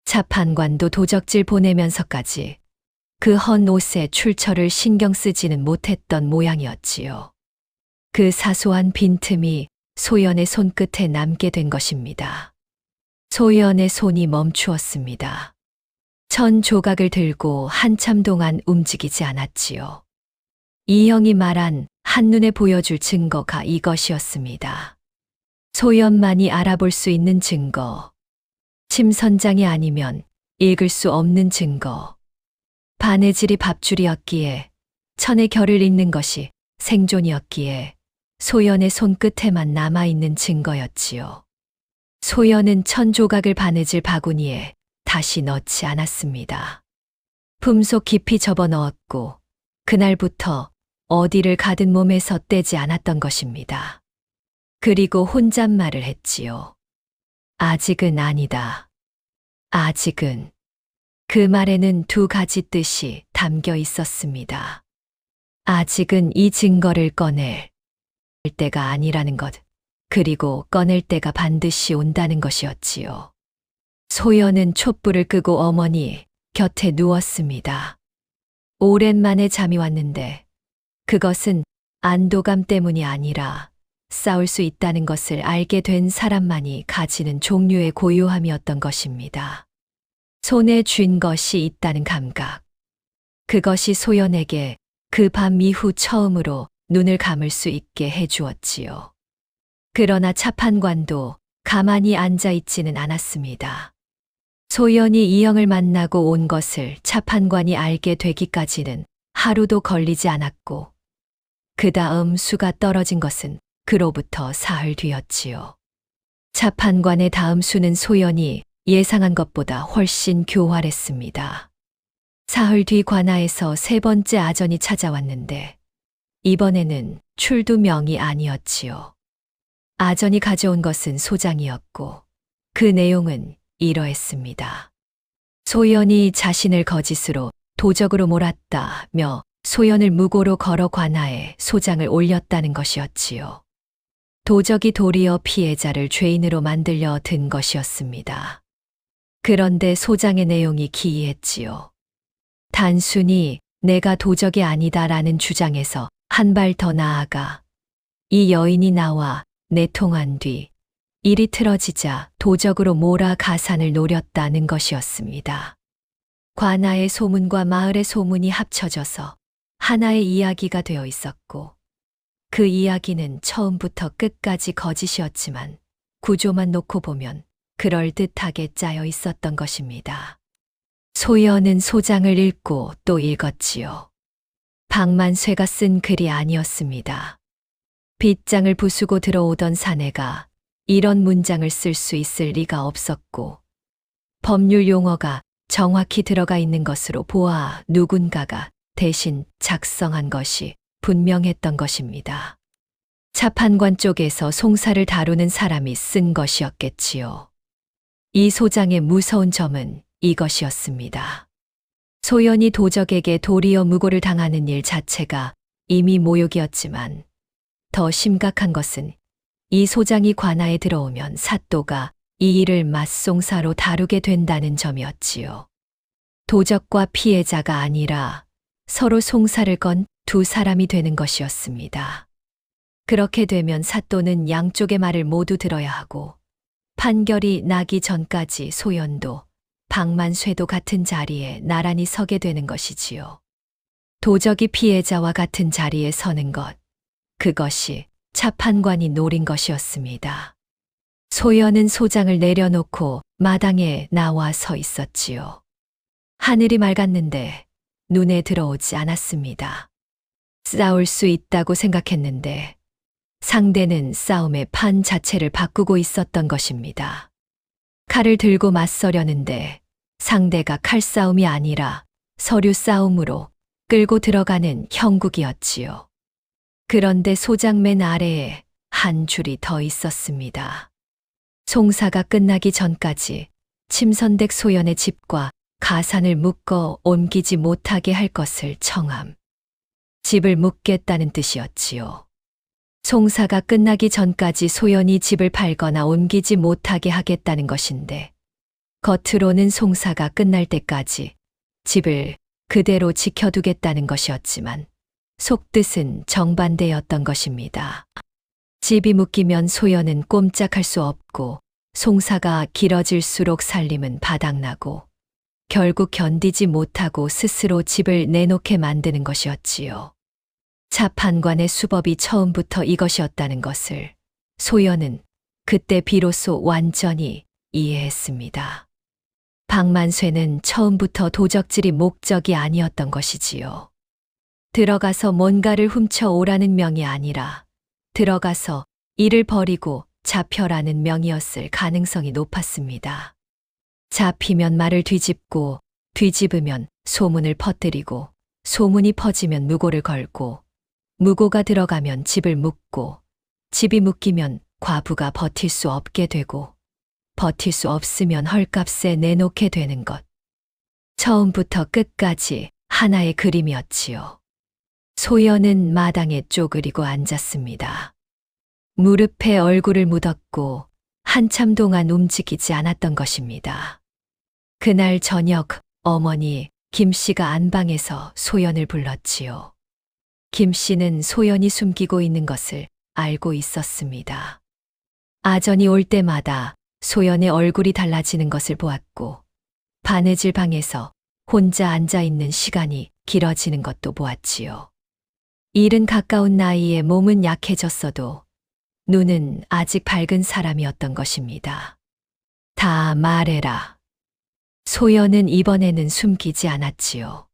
B: 차판관도 도적질 보내면서까지 그 헌 옷의 출처를 신경 쓰지는 못했던 모양이었지요. 그 사소한 빈틈이 소연의 손끝에 남게 된 것입니다. 소연의 손이 멈추었습니다. 천 조각을 들고 한참 동안 움직이지 않았지요. 이형이 말한 한눈에 보여줄 증거가 이것이었습니다. 소연만이 알아볼 수 있는 증거. 침선장이 아니면 읽을 수 없는 증거. 바느질이 밥줄이었기에 천의 결을 읽는 것이 생존이었기에 소연의 손끝에만 남아있는 증거였지요. 소연은 천 조각을 바느질 바구니에 다시 넣지 않았습니다. 품속 깊이 접어넣었고 그날부터 어디를 가든 몸에서 떼지 않았던 것입니다. 그리고 혼잣말을 했지요. 아직은 아니다. 아직은. 그 말에는 두 가지 뜻이 담겨 있었습니다. 아직은 이 증거를 꺼낼 때가 아니라는 것, 그리고 꺼낼 때가 반드시 온다는 것이었지요. 소연은 촛불을 끄고 어머니 곁에 누웠습니다. 오랜만에 잠이 왔는데 그것은 안도감 때문이 아니라 싸울 수 있다는 것을 알게 된 사람만이 가지는 종류의 고요함이었던 것입니다. 손에 쥔 것이 있다는 감각. 그것이 소연에게 그 밤 이후 처음으로 눈을 감을 수 있게 해주었지요. 그러나 차판관도 가만히 앉아 있지는 않았습니다. 소연이 이형을 만나고 온 것을 차판관이 알게 되기까지는 하루도 걸리지 않았고, 그 다음 수가 떨어진 것은 그로부터 사흘 뒤였지요. 차판관의 다음 수는 소연이 예상한 것보다 훨씬 교활했습니다. 사흘 뒤 관아에서 세 번째 아전이 찾아왔는데 이번에는 출두명이 아니었지요. 아전이 가져온 것은 소장이었고 그 내용은 이러했습니다. 소연이 자신을 거짓으로 도적으로 몰았다며 소연을 무고로 걸어 관아에 소장을 올렸다는 것이었지요. 도적이 도리어 피해자를 죄인으로 만들려 든 것이었습니다. 그런데 소장의 내용이 기이했지요. 단순히 내가 도적이 아니다라는 주장에서 한 발 더 나아가 이 여인이 나와 내통한 뒤 일이 틀어지자 도적으로 몰아 가산을 노렸다는 것이었습니다. 관아의 소문과 마을의 소문이 합쳐져서 하나의 이야기가 되어 있었고 그 이야기는 처음부터 끝까지 거짓이었지만 구조만 놓고 보면 그럴듯하게 짜여 있었던 것입니다. 소연은 소장을 읽고 또 읽었지요. 박만쇠가 쓴 글이 아니었습니다. 빗장을 부수고 들어오던 사내가 이런 문장을 쓸 수 있을 리가 없었고 법률 용어가 정확히 들어가 있는 것으로 보아 누군가가 대신 작성한 것이 분명했던 것입니다. 차판관 쪽에서 송사를 다루는 사람이 쓴 것이었겠지요. 이 소장의 무서운 점은 이것이었습니다. 소연이 도적에게 도리어 무고를 당하는 일 자체가 이미 모욕이었지만 더 심각한 것은 이 소장이 관아에 들어오면 사또가 이 일을 맞송사로 다루게 된다는 점이었지요. 도적과 피해자가 아니라 서로 송사를 건 두 사람이 되는 것이었습니다. 그렇게 되면 사또는 양쪽의 말을 모두 들어야 하고 판결이 나기 전까지 소연도 박만쇠도 같은 자리에 나란히 서게 되는 것이지요. 도적이 피해자와 같은 자리에 서는 것, 그것이 차판관이 노린 것이었습니다. 소연은 소장을 내려놓고 마당에 나와 서 있었지요. 하늘이 맑았는데 눈에 들어오지 않았습니다. 싸울 수 있다고 생각했는데 상대는 싸움의 판 자체를 바꾸고 있었던 것입니다. 칼을 들고 맞서려는데 상대가 칼싸움이 아니라 서류 싸움으로 끌고 들어가는 형국이었지요. 그런데 소장 맨 아래에 한 줄이 더 있었습니다. 송사가 끝나기 전까지 침선댁 소연의 집과 가산을 묶어 옮기지 못하게 할 것을 청함. 집을 묶겠다는 뜻이었지요. 송사가 끝나기 전까지 소연이 집을 팔거나 옮기지 못하게 하겠다는 것인데 겉으로는 송사가 끝날 때까지 집을 그대로 지켜두겠다는 것이었지만 속뜻은 정반대였던 것입니다. 집이 묶이면 소연은 꼼짝할 수 없고 송사가 길어질수록 살림은 바닥나고 결국 견디지 못하고 스스로 집을 내놓게 만드는 것이었지요. 차판관의 수법이 처음부터 이것이었다는 것을 소연은 그때 비로소 완전히 이해했습니다. 박만쇠는 처음부터 도적질이 목적이 아니었던 것이지요. 들어가서 뭔가를 훔쳐오라는 명이 아니라 들어가서 일을 벌이고 잡혀라는 명이었을 가능성이 높았습니다. 잡히면 말을 뒤집고 뒤집으면 소문을 퍼뜨리고 소문이 퍼지면 무고를 걸고 무고가 들어가면 집을 묶고 집이 묶이면 과부가 버틸 수 없게 되고 버틸 수 없으면 헐값에 내놓게 되는 것. 처음부터 끝까지 하나의 그림이었지요. 소연은 마당에 쪼그리고 앉았습니다. 무릎에 얼굴을 묻었고 한참 동안 움직이지 않았던 것입니다. 그날 저녁 어머니 김 씨가 안방에서 소연을 불렀지요. 김 씨는 소연이 숨기고 있는 것을 알고 있었습니다. 아전이 올 때마다 소연의 얼굴이 달라지는 것을 보았고 바느질 방에서 혼자 앉아 있는 시간이 길어지는 것도 보았지요. 일은 가까운 나이에 몸은 약해졌어도 눈은 아직 밝은 사람이었던 것입니다. 다 말해라. 소연은 이번에는 숨기지 않았지요.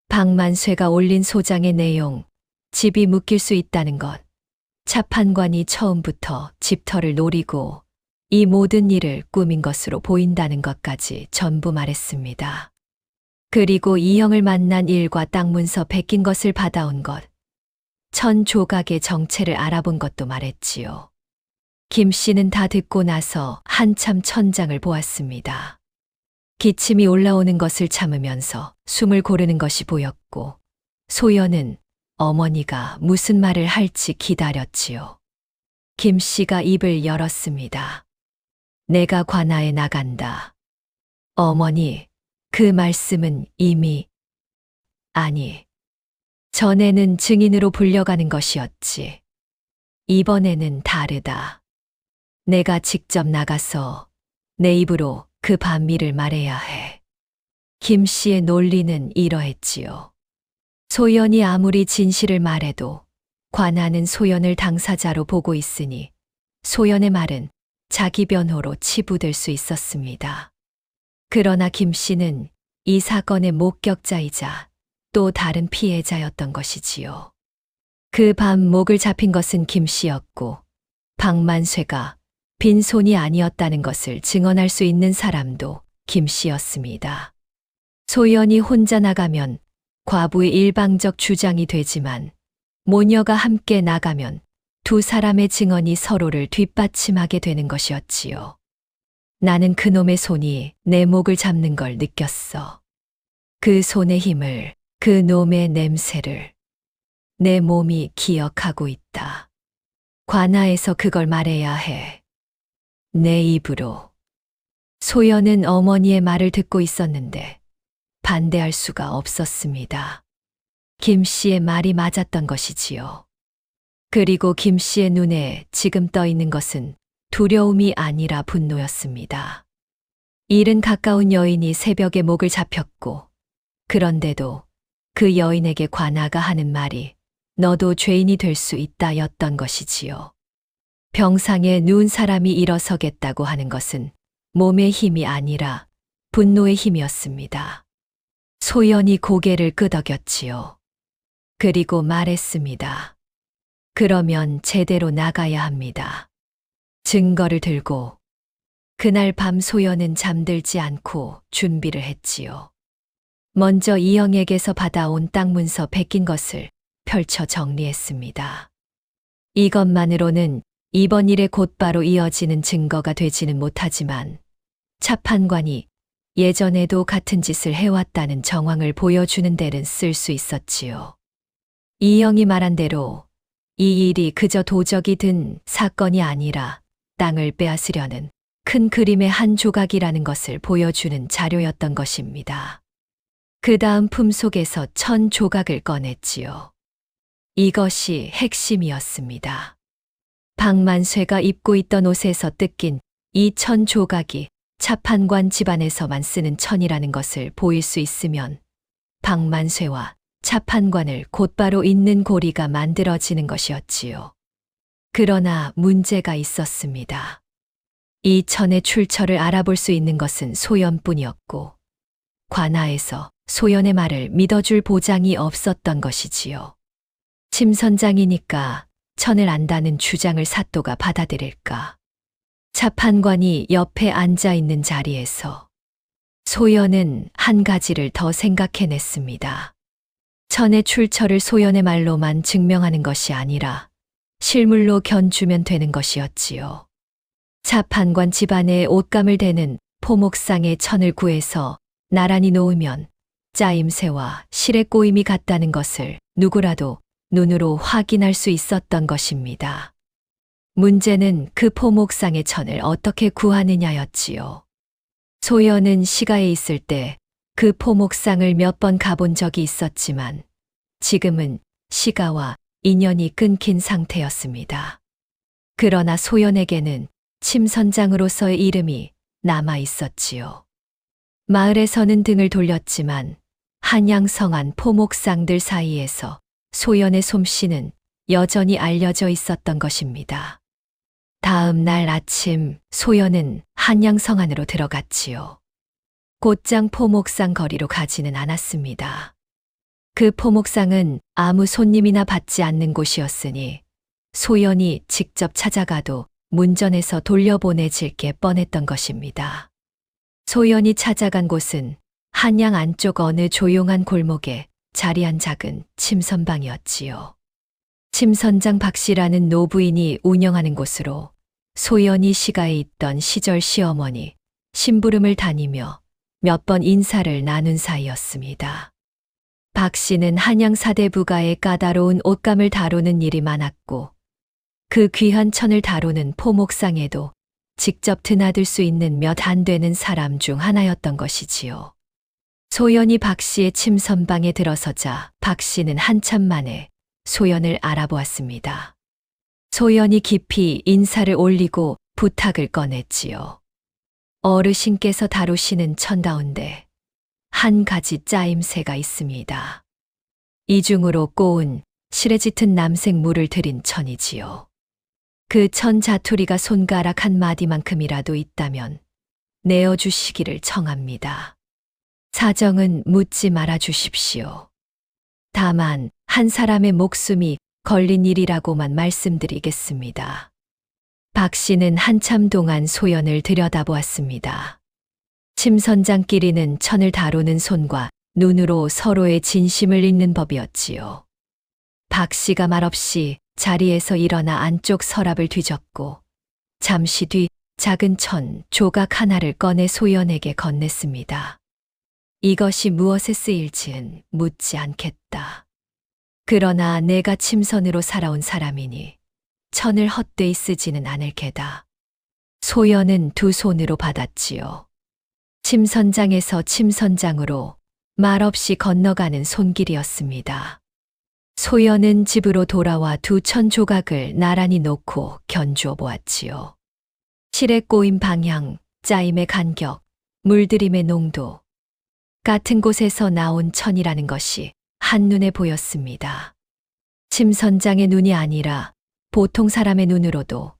B: 박만쇠가 올린 소장의 내용, 집이 묶일 수 있다는 것, 차판관이 처음부터 집터를 노리고 이 모든 일을 꾸민 것으로 보인다는 것까지 전부 말했습니다. 그리고 이형을 만난 일과 땅 문서 베낀 것을 받아온 것, 천 조각의 정체를 알아본 것도 말했지요. 김 씨는 다 듣고 나서 한참 천장을 보았습니다. 기침이 올라오는 것을 참으면서 숨을 고르는 것이 보였고, 소연은 어머니가 무슨 말을 할지 기다렸지요. 김 씨가 입을 열었습니다. 내가 관아에 나간다. 어머니, 그 말씀은 이미, 아니, 전에는 증인으로 불려가는 것이었지. 이번에는 다르다. 내가 직접 나가서 내 입으로 그 반미를 말해야 해. 김 씨의 논리는 이러했지요. 소연이 아무리 진실을 말해도 관아는 소연을 당사자로 보고 있으니 소연의 말은 자기 변호로 치부될 수 있었습니다. 그러나 김 씨는 이 사건의 목격자이자 또 다른 피해자였던 것이지요. 그 밤 목을 잡힌 것은 김 씨였고, 박만쇠가 빈손이 아니었다는 것을 증언할 수 있는 사람도 김 씨였습니다. 소연이 혼자 나가면 과부의 일방적 주장이 되지만, 모녀가 함께 나가면 두 사람의 증언이 서로를 뒷받침하게 되는 것이었지요. 나는 그놈의 손이 내 목을 잡는 걸 느꼈어. 그 손의 힘을, 그 놈의 냄새를 내 몸이 기억하고 있다. 관아에서 그걸 말해야 해. 내 입으로. 소연은 어머니의 말을 듣고 있었는데 반대할 수가 없었습니다. 김 씨의 말이 맞았던 것이지요. 그리고 김 씨의 눈에 지금 떠 있는 것은 두려움이 아니라 분노였습니다. 일은 가까운 여인이 새벽에 목을 잡혔고, 그런데도 그 여인에게 관아가 하는 말이 너도 죄인이 될 수 있다였던 것이지요. 병상에 누운 사람이 일어서겠다고 하는 것은 몸의 힘이 아니라 분노의 힘이었습니다. 소연이 고개를 끄덕였지요. 그리고 말했습니다. 그러면 제대로 나가야 합니다. 증거를 들고. 그날 밤 소연은 잠들지 않고 준비를 했지요. 먼저 이영에게서 받아온 땅 문서 베낀 것을 펼쳐 정리했습니다. 이것만으로는 이번 일에 곧바로 이어지는 증거가 되지는 못하지만 차판관이 예전에도 같은 짓을 해왔다는 정황을 보여주는 데는 쓸 수 있었지요. 이영이 말한 대로 이 일이 그저 도적이 든 사건이 아니라 땅을 빼앗으려는 큰 그림의 한 조각이라는 것을 보여주는 자료였던 것입니다. 그 다음 품속에서 1000 조각을 꺼냈지요. 이것이 핵심이었습니다. 박만쇠가 입고 있던 옷에서 뜯긴 이 1000 조각이 차판관 집안에서만 쓰는 천이라는 것을 보일 수 있으면 박만쇠와 차판관을 곧바로 잇는 고리가 만들어지는 것이었지요. 그러나 문제가 있었습니다. 이 천의 출처를 알아볼 수 있는 것은 소연뿐이었고, 관아에서 소연의 말을 믿어줄 보장이 없었던 것이지요. 침 선장이니까 천을 안다는 주장을 사또가 받아들일까? 차판관이 옆에 앉아 있는 자리에서 소연은 한 가지를 더 생각해냈습니다. 천의 출처를 소연의 말로만 증명하는 것이 아니라 실물로 견주면 되는 것이었지요. 차판관 집안에 옷감을 대는 포목상의 천을 구해서 나란히 놓으면 짜임새와 실의 꼬임이 같다는 것을 누구라도 눈으로 확인할 수 있었던 것입니다. 문제는 그 포목상의 천을 어떻게 구하느냐였지요. 소연은 시가에 있을 때 그 포목상을 몇 번 가본 적이 있었지만 지금은 시가와 인연이 끊긴 상태였습니다. 그러나 소연에게는 침선장으로서의 이름이 남아 있었지요. 마을에서는 등을 돌렸지만 한양성안 포목상들 사이에서 소연의 솜씨는 여전히 알려져 있었던 것입니다. 다음 날 아침 소연은 한양성안으로 들어갔지요. 곧장 포목상 거리로 가지는 않았습니다. 그 포목상은 아무 손님이나 받지 않는 곳이었으니 소연이 직접 찾아가도 문전에서 돌려보내질 게 뻔했던 것입니다. 소연이 찾아간 곳은 한양 안쪽 어느 조용한 골목에 자리한 작은 침선방이었지요. 침선장 박씨라는 노부인이 운영하는 곳으로 소연이 시가에 있던 시절 시어머니, 심부름을 다니며 몇 번 인사를 나눈 사이였습니다. 박 씨는 한양 사대부가의 까다로운 옷감을 다루는 일이 많았고 그 귀한 천을 다루는 포목상에도 직접 드나들 수 있는 몇 안 되는 사람 중 하나였던 것이지요. 소연이 박 씨의 침선방에 들어서자 박 씨는 한참 만에 소연을 알아보았습니다. 소연이 깊이 인사를 올리고 부탁을 꺼냈지요. 어르신께서 다루시는 천다운데 한 가지 짜임새가 있습니다. 이중으로 꼬운 실에 짙은 남색 물을 들인 천이지요. 그 천 자투리가 손가락 한 마디만큼이라도 있다면 내어주시기를 청합니다. 사정은 묻지 말아 주십시오. 다만 한 사람의 목숨이 걸린 일이라고만 말씀드리겠습니다. 박 씨는 한참 동안 소연을 들여다보았습니다. 침선장끼리는 천을 다루는 손과 눈으로 서로의 진심을 읽는 법이었지요. 박 씨가 말없이 자리에서 일어나 안쪽 서랍을 뒤졌고 잠시 뒤 작은 천 조각 하나를 꺼내 소연에게 건넸습니다. 이것이 무엇에 쓰일지는 묻지 않겠다. 그러나 내가 침선으로 살아온 사람이니 천을 헛되이 쓰지는 않을 게다. 소연은 두 손으로 받았지요. 침선장에서 침선장으로 말없이 건너가는 손길이었습니다. 소연은 집으로 돌아와 두 천 조각을 나란히 놓고 견주어 보았지요. 실에 꼬임 방향, 짜임의 간격, 물들임의 농도, 같은 곳에서 나온 천이라는 것이 한눈에 보였습니다. 침선장의 눈이 아니라 보통 사람의 눈으로도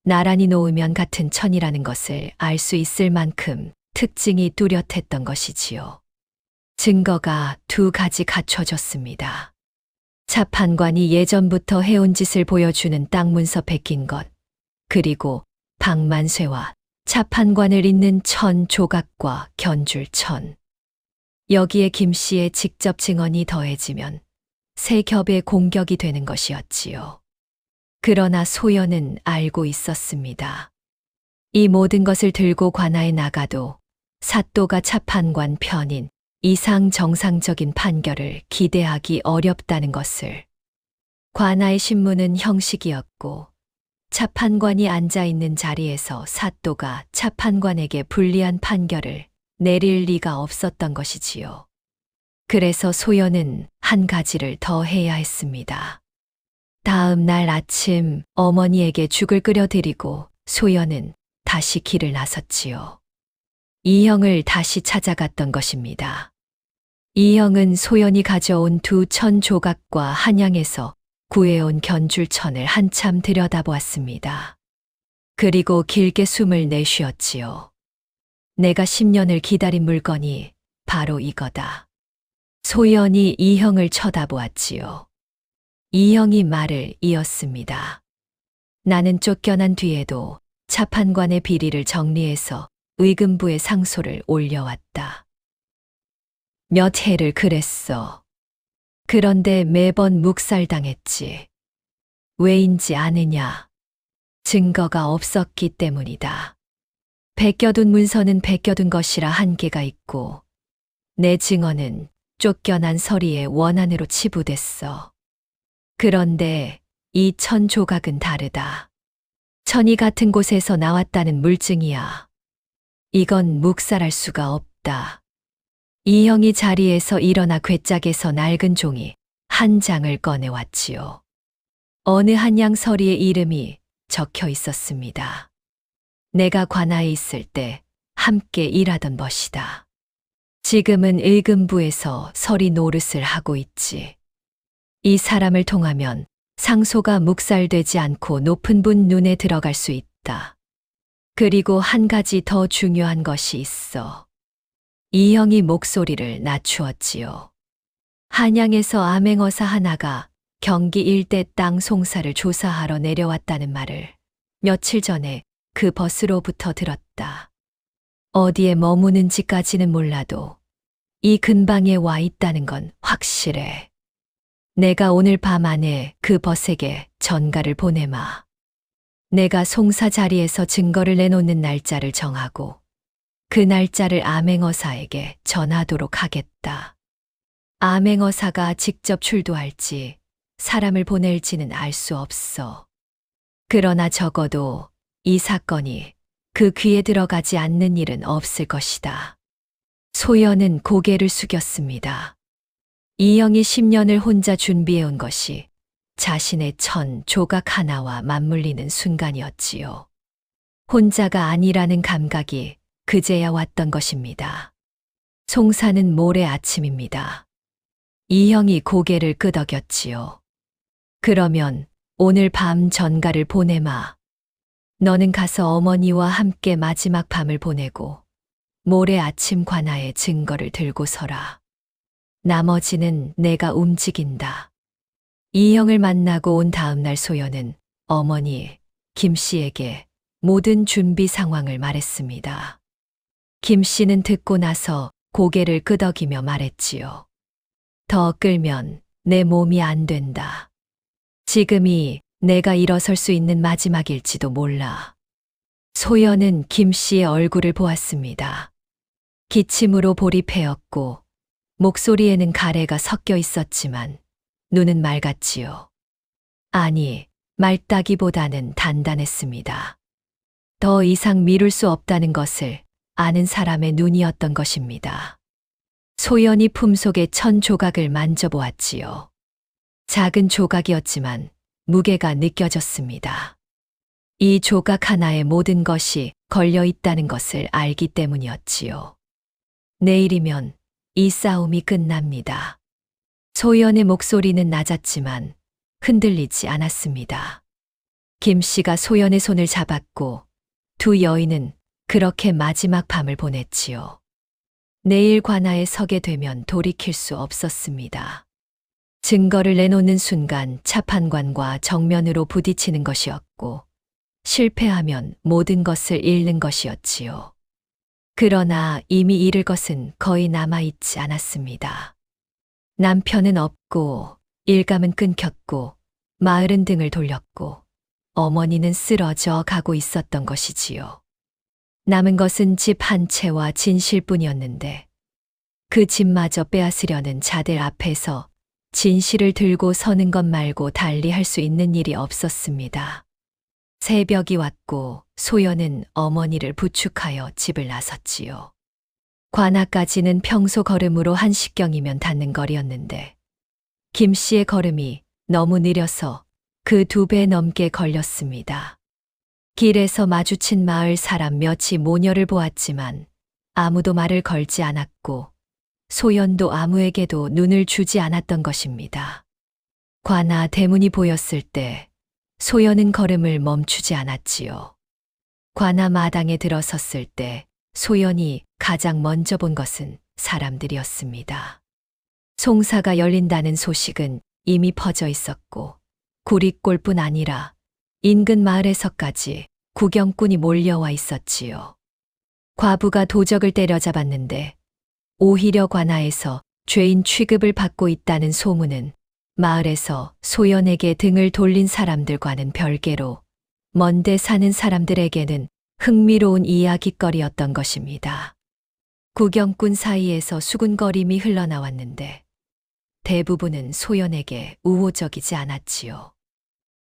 B: 나란히 놓으면 같은 천이라는 것을 알 수 있을 만큼 특징이 뚜렷했던 것이지요. 증거가 두 가지 갖춰졌습니다. 차판관이 예전부터 해온 짓을 보여주는 땅 문서 베낀 것, 그리고 박만쇠와 차판관을 잇는 천 조각과 견줄 천. 여기에 김 씨의 직접 증언이 더해지면 세 겹의 공격이 되는 것이었지요. 그러나 소연은 알고 있었습니다. 이 모든 것을 들고 관아에 나가도 사또가 차판관 편인 이상 정상적인 판결을 기대하기 어렵다는 것을. 관아의 신문은 형식이었고 차판관이 앉아있는 자리에서 사또가 차판관에게 불리한 판결을 내릴 리가 없었던 것이지요. 그래서 소연은 한 가지를 더 해야 했습니다. 다음 날 아침 어머니에게 죽을 끓여드리고 소연은 다시 길을 나섰지요. 이형을 다시 찾아갔던 것입니다. 이형은 소연이 가져온 두 천 조각과 한양에서 구해온 견줄천을 한참 들여다보았습니다. 그리고 길게 숨을 내쉬었지요. 내가 10년을 기다린 물건이 바로 이거다. 소연이 이형을 쳐다보았지요. 이형이 말을 이었습니다. 나는 쫓겨난 뒤에도 차판관의 비리를 정리해서 의금부에 상소를 올려왔다. 몇 해를 그랬어. 그런데 매번 묵살당했지. 왜인지 아느냐? 증거가 없었기 때문이다. 베껴둔 문서는 베껴둔 것이라 한계가 있고 내 증언은 쫓겨난 서리의 원한으로 치부됐어. 그런데 이 천 조각은 다르다. 천이 같은 곳에서 나왔다는 물증이야. 이건 묵살할 수가 없다. 이형이 자리에서 일어나 괴짝에서 낡은 종이 한 장을 꺼내왔지요. 어느 한양 서리의 이름이 적혀 있었습니다. 내가 관아에 있을 때 함께 일하던 것이다. 지금은 의금부에서 서리 노릇을 하고 있지. 이 사람을 통하면 상소가 묵살되지 않고 높은 분 눈에 들어갈 수 있다. 그리고 한 가지 더 중요한 것이 있어. 이형이 목소리를 낮추었지요. 한양에서 암행어사 하나가 경기 일대 땅 송사를 조사하러 내려왔다는 말을 며칠 전에 그 벗으로부터 들었다. 어디에 머무는지까지는 몰라도 이 근방에 와 있다는 건 확실해. 내가 오늘 밤 안에 그 벗에게 전가를 보내마. 내가 송사 자리에서 증거를 내놓는 날짜를 정하고 그 날짜를 암행어사에게 전하도록 하겠다. 암행어사가 직접 출두할지 사람을 보낼지는 알 수 없어. 그러나 적어도 이 사건이 그 귀에 들어가지 않는 일은 없을 것이다. 소연은 고개를 숙였습니다. 이영이 10년을 혼자 준비해온 것이 자신의 천 조각 하나와 맞물리는 순간이었지요. 혼자가 아니라는 감각이 그제야 왔던 것입니다. 송사는 모레 아침입니다. 이형이 고개를 끄덕였지요. 그러면 오늘 밤 전가를 보내마. 너는 가서 어머니와 함께 마지막 밤을 보내고 모레 아침 관아에 증거를 들고 서라. 나머지는 내가 움직인다. 이형을 만나고 온 다음 날 소연은 어머니 김 씨에게 모든 준비 상황을 말했습니다. 김 씨는 듣고 나서 고개를 끄덕이며 말했지요. 더 끌면 내 몸이 안 된다. 지금이 내가 일어설 수 있는 마지막일지도 몰라. 소연은 김 씨의 얼굴을 보았습니다. 기침으로 볼이 패였고 목소리에는 가래가 섞여 있었지만 눈은 맑았지요. 아니, 맑다기보다는 단단했습니다. 더 이상 미룰 수 없다는 것을 아는 사람의 눈이었던 것입니다. 소연이 품속의 천 조각을 만져보았지요. 작은 조각이었지만 무게가 느껴졌습니다. 이 조각 하나에 모든 것이 걸려 있다는 것을 알기 때문이었지요. 내일이면 이 싸움이 끝납니다. 소연의 목소리는 낮았지만 흔들리지 않았습니다. 김 씨가 소연의 손을 잡았고 두 여인은 그렇게 마지막 밤을 보냈지요. 내일 관아에 서게 되면 돌이킬 수 없었습니다. 증거를 내놓는 순간 차판관과 정면으로 부딪히는 것이었고 실패하면 모든 것을 잃는 것이었지요. 그러나 이미 잃을 것은 거의 남아있지 않았습니다. 남편은 없고 일감은 끊겼고 마을은 등을 돌렸고 어머니는 쓰러져 가고 있었던 것이지요. 남은 것은 집 한 채와 진실뿐이었는데 그 집마저 빼앗으려는 자들 앞에서 진실을 들고 서는 것 말고 달리 할 수 있는 일이 없었습니다. 새벽이 왔고 소연은 어머니를 부축하여 집을 나섰지요. 관아까지는 평소 걸음으로 1시경이면 닿는 거리였는데 김 씨의 걸음이 너무 느려서 그 2배 넘게 걸렸습니다. 길에서 마주친 마을 사람 몇이 모녀를 보았지만 아무도 말을 걸지 않았고 소연도 아무에게도 눈을 주지 않았던 것입니다. 관아 대문이 보였을 때 소연은 걸음을 멈추지 않았지요. 관아 마당에 들어섰을 때 소연이 가장 먼저 본 것은 사람들이었습니다. 송사가 열린다는 소식은 이미 퍼져 있었고 구리골뿐 아니라 인근 마을에서까지 구경꾼이 몰려와 있었지요. 과부가 도적을 때려잡았는데 오히려 관아에서 죄인 취급을 받고 있다는 소문은 마을에서 소연에게 등을 돌린 사람들과는 별개로 먼데 사는 사람들에게는 흥미로운 이야깃거리였던 것입니다. 구경꾼 사이에서 수군거림이 흘러나왔는데 대부분은 소연에게 우호적이지 않았지요.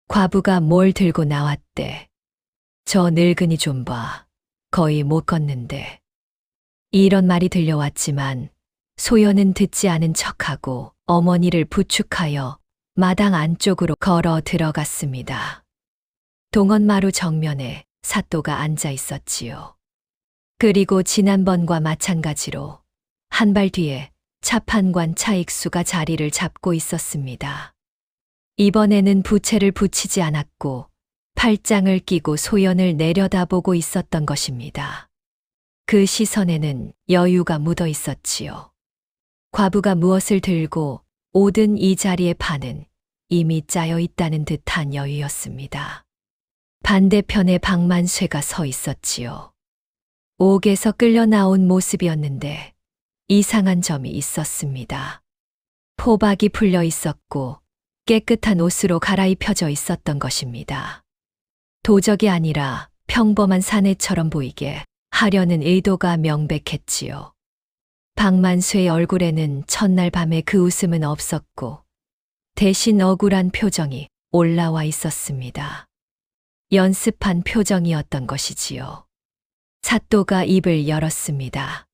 B: 과부가 뭘 들고 나왔대. 저 늙은이 좀 봐. 거의 못 걷는데. 이런 말이 들려왔지만 소연은 듣지 않은 척하고 어머니를 부축하여 마당 안쪽으로 걸어 들어갔습니다. 동원마루 정면에 사또가 앉아 있었지요. 그리고 지난번과 마찬가지로 한 발 뒤에 차판관 차익수가 자리를 잡고 있었습니다. 이번에는 부채를 붙이지 않았고 팔짱을 끼고 소연을 내려다보고 있었던 것입니다. 그 시선에는 여유가 묻어 있었지요. 과부가 무엇을 들고 오든 이 자리에 파는 이미 짜여 있다는 듯한 여유였습니다. 반대편에 박만쇠가 서 있었지요. 옥에서 끌려 나온 모습이었는데 이상한 점이 있었습니다. 포박이 풀려 있었고 깨끗한 옷으로 갈아입혀져 있었던 것입니다. 도적이 아니라 평범한 사내처럼 보이게 하려는 의도가 명백했지요. 박만수의 얼굴에는 첫날 밤에 그 웃음은 없었고 대신 억울한 표정이 올라와 있었습니다. 연습한 표정이었던 것이지요. 사또가 입을 열었습니다.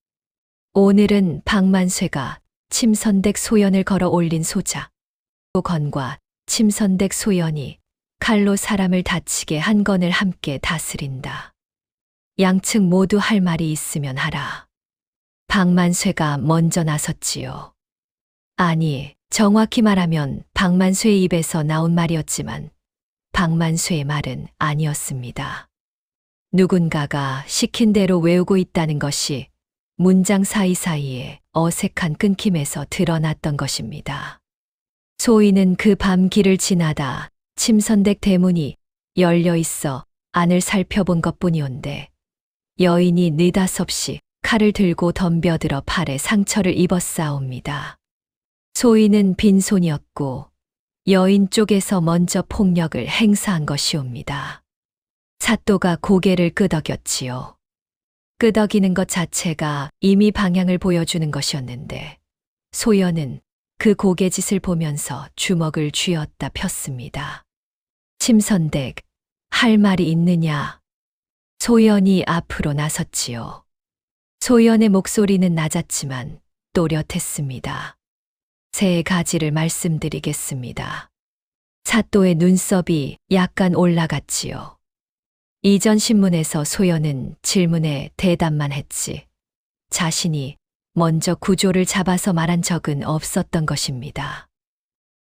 B: 오늘은 박만쇠가 침선댁 소연을 걸어 올린 소자, 건과 침선댁 소연이 칼로 사람을 다치게 한 건을 함께 다스린다. 양측 모두 할 말이 있으면 하라. 박만쇠가 먼저 나섰지요. 아니, 정확히 말하면 박만쇠의 입에서 나온 말이었지만 박만쇠의 말은 아니었습니다. 누군가가 시킨 대로 외우고 있다는 것이 문장 사이사이에 어색한 끊김에서 드러났던 것입니다. 소인은 그 밤 길을 지나다 침선댁 대문이 열려 있어 안을 살펴본 것뿐이온데 여인이 느닷없이 칼을 들고 덤벼들어 팔에 상처를 입었사옵니다. 소인은 빈손이었고 여인 쪽에서 먼저 폭력을 행사한 것이옵니다. 사또가 고개를 끄덕였지요. 끄덕이는 것 자체가 이미 방향을 보여주는 것이었는데 소연은 그 고개짓을 보면서 주먹을 쥐었다 폈습니다. 침선댁, 할 말이 있느냐? 소연이 앞으로 나섰지요. 소연의 목소리는 낮았지만 또렷했습니다. 세 가지를 말씀드리겠습니다. 사또의 눈썹이 약간 올라갔지요. 이전 신문에서 소연은 질문에 대답만 했지 자신이 먼저 구조를 잡아서 말한 적은 없었던 것입니다.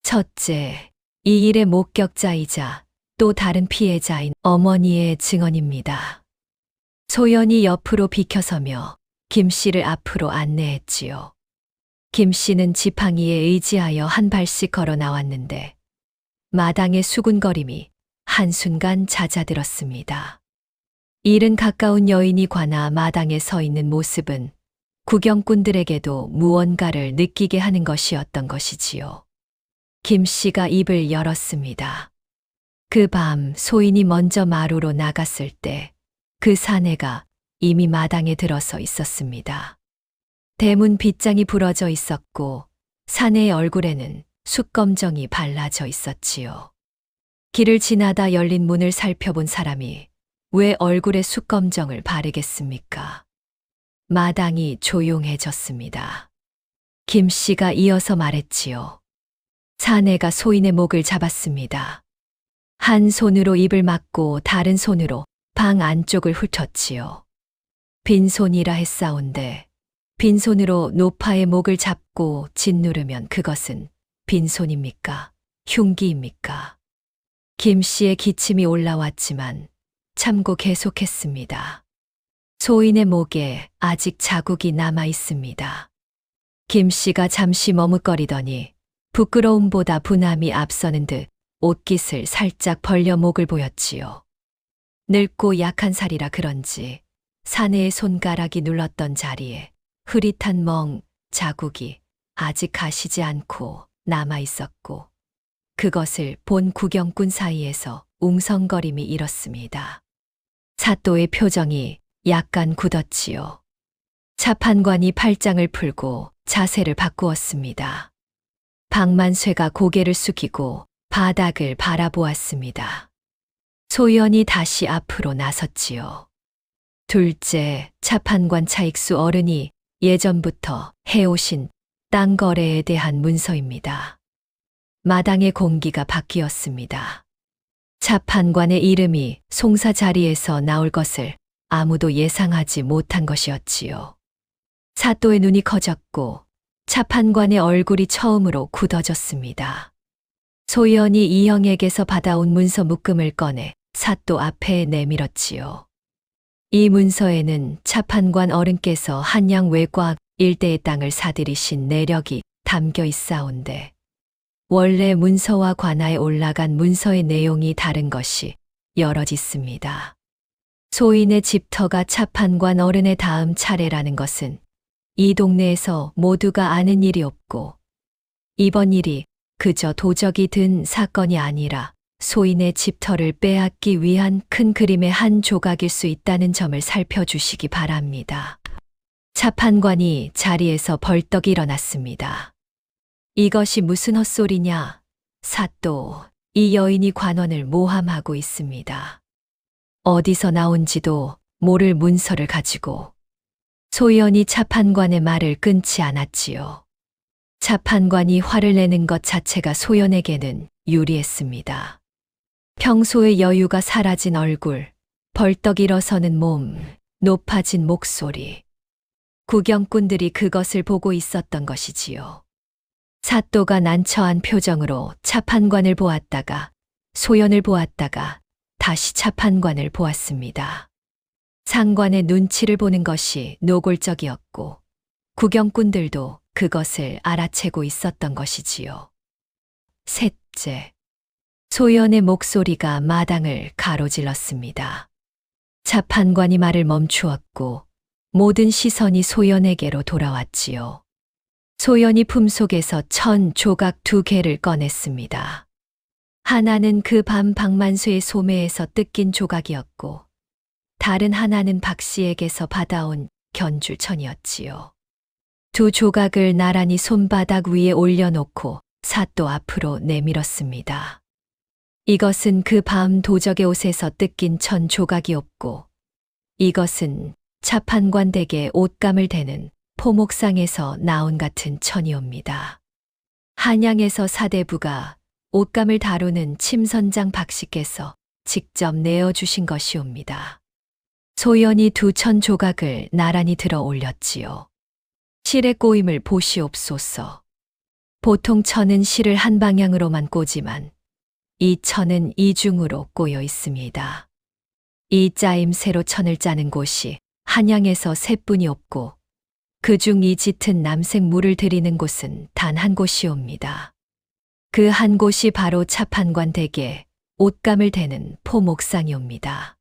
B: 첫째, 이 일의 목격자이자 또 다른 피해자인 어머니의 증언입니다. 소연이 옆으로 비켜서며 김 씨를 앞으로 안내했지요. 김 씨는 지팡이에 의지하여 한 발씩 걸어 나왔는데 마당의 수군거림이 한순간 잦아들었습니다. 이른 가까운 여인이 관아 마당에 서 있는 모습은 구경꾼들에게도 무언가를 느끼게 하는 것이었던 것이지요. 김 씨가 입을 열었습니다. 그 밤 소인이 먼저 마루로 나갔을 때 그 사내가 이미 마당에 들어서 있었습니다. 대문 빗장이 부러져 있었고 사내의 얼굴에는 숯검정이 발라져 있었지요. 길을 지나다 열린 문을 살펴본 사람이 왜 얼굴에 숯검정을 바르겠습니까? 마당이 조용해졌습니다. 김 씨가 이어서 말했지요. 사내가 소인의 목을 잡았습니다. 한 손으로 입을 막고 다른 손으로 방 안쪽을 훑었지요. 빈손이라 했사온데 빈손으로 노파의 목을 잡고 짓누르면 그것은 빈손입니까? 흉기입니까? 김 씨의 기침이 올라왔지만 참고 계속했습니다. 소인의 목에 아직 자국이 남아 있습니다. 김 씨가 잠시 머뭇거리더니 부끄러움보다 분함이 앞서는 듯 옷깃을 살짝 벌려 목을 보였지요. 늙고 약한 살이라 그런지 사내의 손가락이 눌렀던 자리에 흐릿한 자국이 아직 가시지 않고 남아 있었고 그것을 본 구경꾼 사이에서 웅성거림이 일었습니다. 사또의 표정이 약간 굳었지요. 차판관이 팔짱을 풀고 자세를 바꾸었습니다. 박만쇠가 고개를 숙이고 바닥을 바라보았습니다. 소연이 다시 앞으로 나섰지요. 둘째, 차판관 차익수 어른이 예전부터 해오신 땅 거래에 대한 문서입니다. 마당의 공기가 바뀌었습니다. 차판관의 이름이 송사 자리에서 나올 것을 아무도 예상하지 못한 것이었지요. 사또의 눈이 커졌고 차판관의 얼굴이 처음으로 굳어졌습니다. 소연이 이형에게서 받아온 문서 묶음을 꺼내 사또 앞에 내밀었지요. 이 문서에는 차판관 어른께서 한양 외곽 일대의 땅을 사들이신 내력이 담겨 있사온데 원래 문서와 관하에 올라간 문서의 내용이 다른 것이 여럿 있습니다. 소인의 집터가 차판관 어른의 다음 차례라는 것은 이 동네에서 모두가 아는 일이 없고 이번 일이 그저 도적이 든 사건이 아니라 소인의 집터를 빼앗기 위한 큰 그림의 한 조각일 수 있다는 점을 살펴주시기 바랍니다. 차판관이 자리에서 벌떡 일어났습니다. 이것이 무슨 헛소리냐? 사또, 이 여인이 관원을 모함하고 있습니다. 어디서 나온지도 모를 문서를 가지고 소연이 차판관의 말을 끊지 않았지요. 차판관이 화를 내는 것 자체가 소연에게는 유리했습니다. 평소의 여유가 사라진 얼굴, 벌떡 일어서는 몸, 높아진 목소리. 구경꾼들이 그것을 보고 있었던 것이지요. 사또가 난처한 표정으로 차판관을 보았다가 소연을 보았다가 다시 차판관을 보았습니다. 상관의 눈치를 보는 것이 노골적이었고 구경꾼들도 그것을 알아채고 있었던 것이지요. 셋째, 소연의 목소리가 마당을 가로질렀습니다. 차판관이 말을 멈추었고 모든 시선이 소연에게로 돌아왔지요. 소연이 품속에서 1000 조각 2개를 꺼냈습니다. 하나는 그 밤 박만쇠의 소매에서 뜯긴 조각이었고 다른 하나는 박 씨에게서 받아온 견줄천이었지요. 2 조각을 나란히 손바닥 위에 올려놓고 사또 앞으로 내밀었습니다. 이것은 그 밤 도적의 옷에서 뜯긴 1000 조각이었고 이것은 차판관 댁의 옷감을 대는 포목상에서 나온 같은 천이옵니다. 한양에서 사대부가 옷감을 다루는 침선장 박씨께서 직접 내어주신 것이옵니다. 소연이 2,000 조각을 나란히 들어 올렸지요. 실의 꼬임을 보시옵소서. 보통 천은 실을 한 방향으로만 꼬지만 이 천은 이중으로 꼬여 있습니다. 이 짜임새로 천을 짜는 곳이 한양에서 셋뿐이 없고 그중 이 짙은 남색 물을 들이는 곳은 단 한 곳이옵니다. 그 한 곳이 바로 차판관 댁의 옷감을 대는 포목상이옵니다.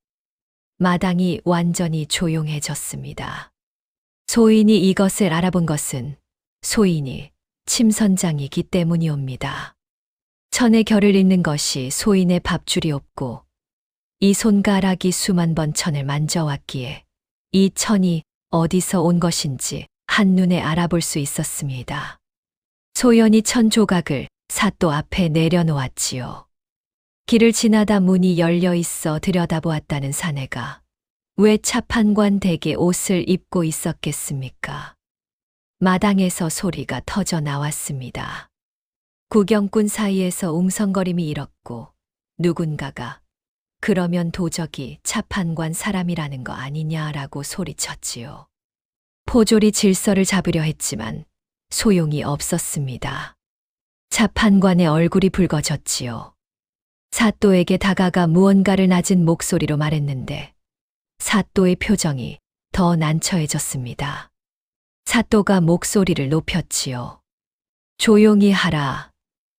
B: 마당이 완전히 조용해졌습니다. 소인이 이것을 알아본 것은 소인이 침선장이기 때문이옵니다. 천의 결을 잇는 것이 소인의 밥줄이 없고 이 손가락이 수만 번 천을 만져왔기에 이 천이 어디서 온 것인지 한눈에 알아볼 수 있었습니다. 소연이 1000 조각을 사또 앞에 내려놓았지요. 길을 지나다 문이 열려 있어 들여다보았다는 사내가 왜 차판관 댁의 옷을 입고 있었겠습니까? 마당에서 소리가 터져 나왔습니다. 구경꾼 사이에서 웅성거림이 일었고 누군가가 그러면 도적이 차판관 사람이라는 거 아니냐라고 소리쳤지요. 포졸이 질서를 잡으려 했지만 소용이 없었습니다. 차판관의 얼굴이 붉어졌지요. 사또에게 다가가 무언가를 낮은 목소리로 말했는데 사또의 표정이 더 난처해졌습니다. 사또가 목소리를 높였지요. 조용히 하라.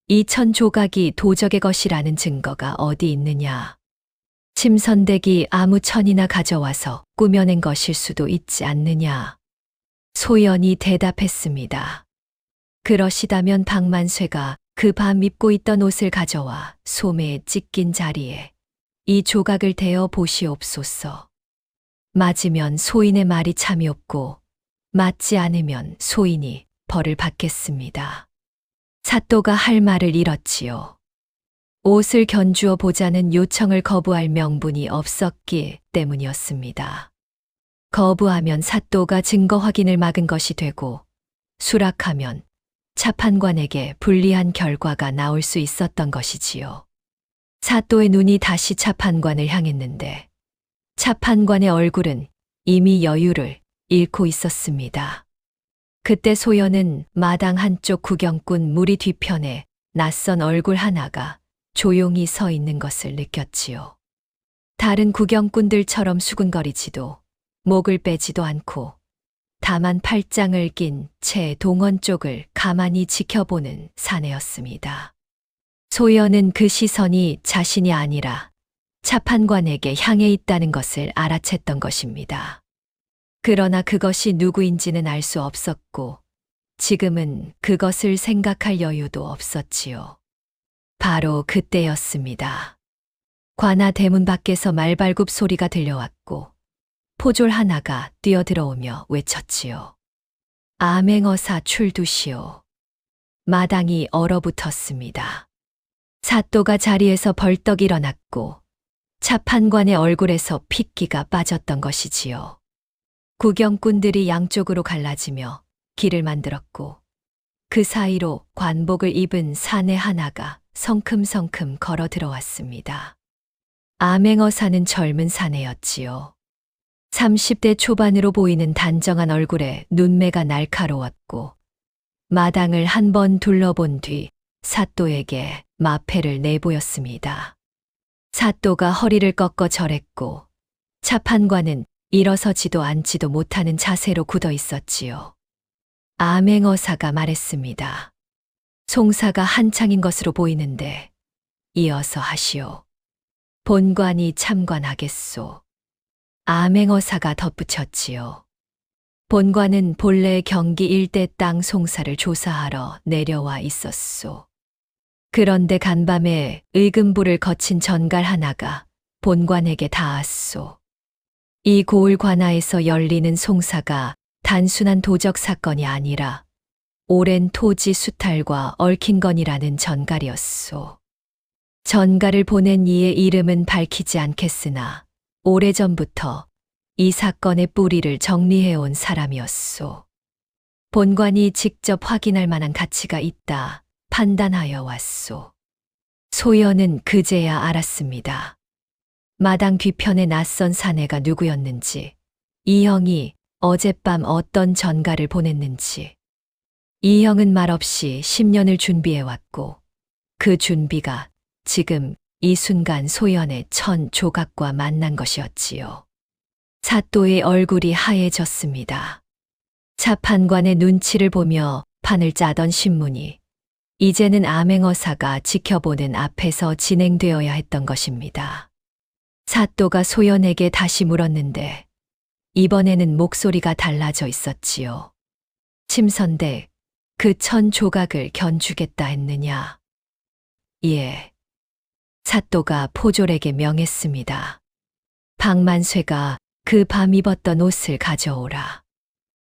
B: 2000 조각이 도적의 것이라는 증거가 어디 있느냐. 침선댁이 아무 천이나 가져와서 꾸며낸 것일 수도 있지 않느냐. 소연이 대답했습니다. 그러시다면 박만쇠가 그 밤 입고 있던 옷을 가져와 소매에 찢긴 자리에 이 조각을 대어 보시옵소서. 맞으면 소인의 말이 참이 없고 맞지 않으면 소인이 벌을 받겠습니다. 사또가 할 말을 잃었지요. 옷을 견주어 보자는 요청을 거부할 명분이 없었기 때문이었습니다. 거부하면 사또가 증거 확인을 막은 것이 되고 수락하면 차판관에게 불리한 결과가 나올 수 있었던 것이지요. 사또의 눈이 다시 차판관을 향했는데 차판관의 얼굴은 이미 여유를 잃고 있었습니다. 그때 소연은 마당 한쪽 구경꾼 무리 뒤편에 낯선 얼굴 하나가 조용히 서 있는 것을 느꼈지요. 다른 구경꾼들처럼 수군거리지도 목을 빼지도 않고 다만 팔짱을 낀 채 동원 쪽을 가만히 지켜보는 사내였습니다. 소연은 그 시선이 자신이 아니라 차판관에게 향해 있다는 것을 알아챘던 것입니다. 그러나 그것이 누구인지는 알 수 없었고 지금은 그것을 생각할 여유도 없었지요. 바로 그때였습니다. 관아 대문 밖에서 말발굽 소리가 들려왔고 포졸 하나가 뛰어들어오며 외쳤지요. 암행어사 출두시오. 마당이 얼어붙었습니다. 사또가 자리에서 벌떡 일어났고 차판관의 얼굴에서 핏기가 빠졌던 것이지요. 구경꾼들이 양쪽으로 갈라지며 길을 만들었고 그 사이로 관복을 입은 사내 하나가 성큼성큼 걸어 들어왔습니다. 암행어사는 젊은 사내였지요. 30대 초반으로 보이는 단정한 얼굴에 눈매가 날카로웠고 마당을 한 번 둘러본 뒤 사또에게 마패를 내보였습니다. 사또가 허리를 꺾어 절했고 차판관은 일어서지도 앉지도 못하는 자세로 굳어 있었지요. 암행어사가 말했습니다. 송사가 한창인 것으로 보이는데 이어서 하시오. 본관이 참관하겠소. 암행어사가 덧붙였지요. 본관은 본래 경기 일대 땅 송사를 조사하러 내려와 있었소. 그런데 간밤에 의금부를 거친 전갈 하나가 본관에게 닿았소. 이 고을 관하에서 열리는 송사가 단순한 도적 사건이 아니라 오랜 토지 수탈과 얽힌 건이라는 전갈이었소. 전갈을 보낸 이의 이름은 밝히지 않겠으나 오래전부터 이 사건의 뿌리를 정리해온 사람이었소. 본관이 직접 확인할 만한 가치가 있다 판단하여 왔소. 소연은 그제야 알았습니다. 마당 뒤편에 낯선 사내가 누구였는지, 이 형이 어젯밤 어떤 전갈을 보냈는지. 이 형은 말없이 10년을 준비해왔고 그 준비가 지금 이 순간 소연의 천 조각과 만난 것이었지요. 사또의 얼굴이 하얘졌습니다. 차판관의 눈치를 보며 판을 짜던 신문이 이제는 암행어사가 지켜보는 앞에서 진행되어야 했던 것입니다. 사또가 소연에게 다시 물었는데 이번에는 목소리가 달라져 있었지요. 침선대, 그 천 조각을 견주겠다 했느냐? 예. 사또가 포졸에게 명했습니다. 박만쇠가 그 밤 입었던 옷을 가져오라.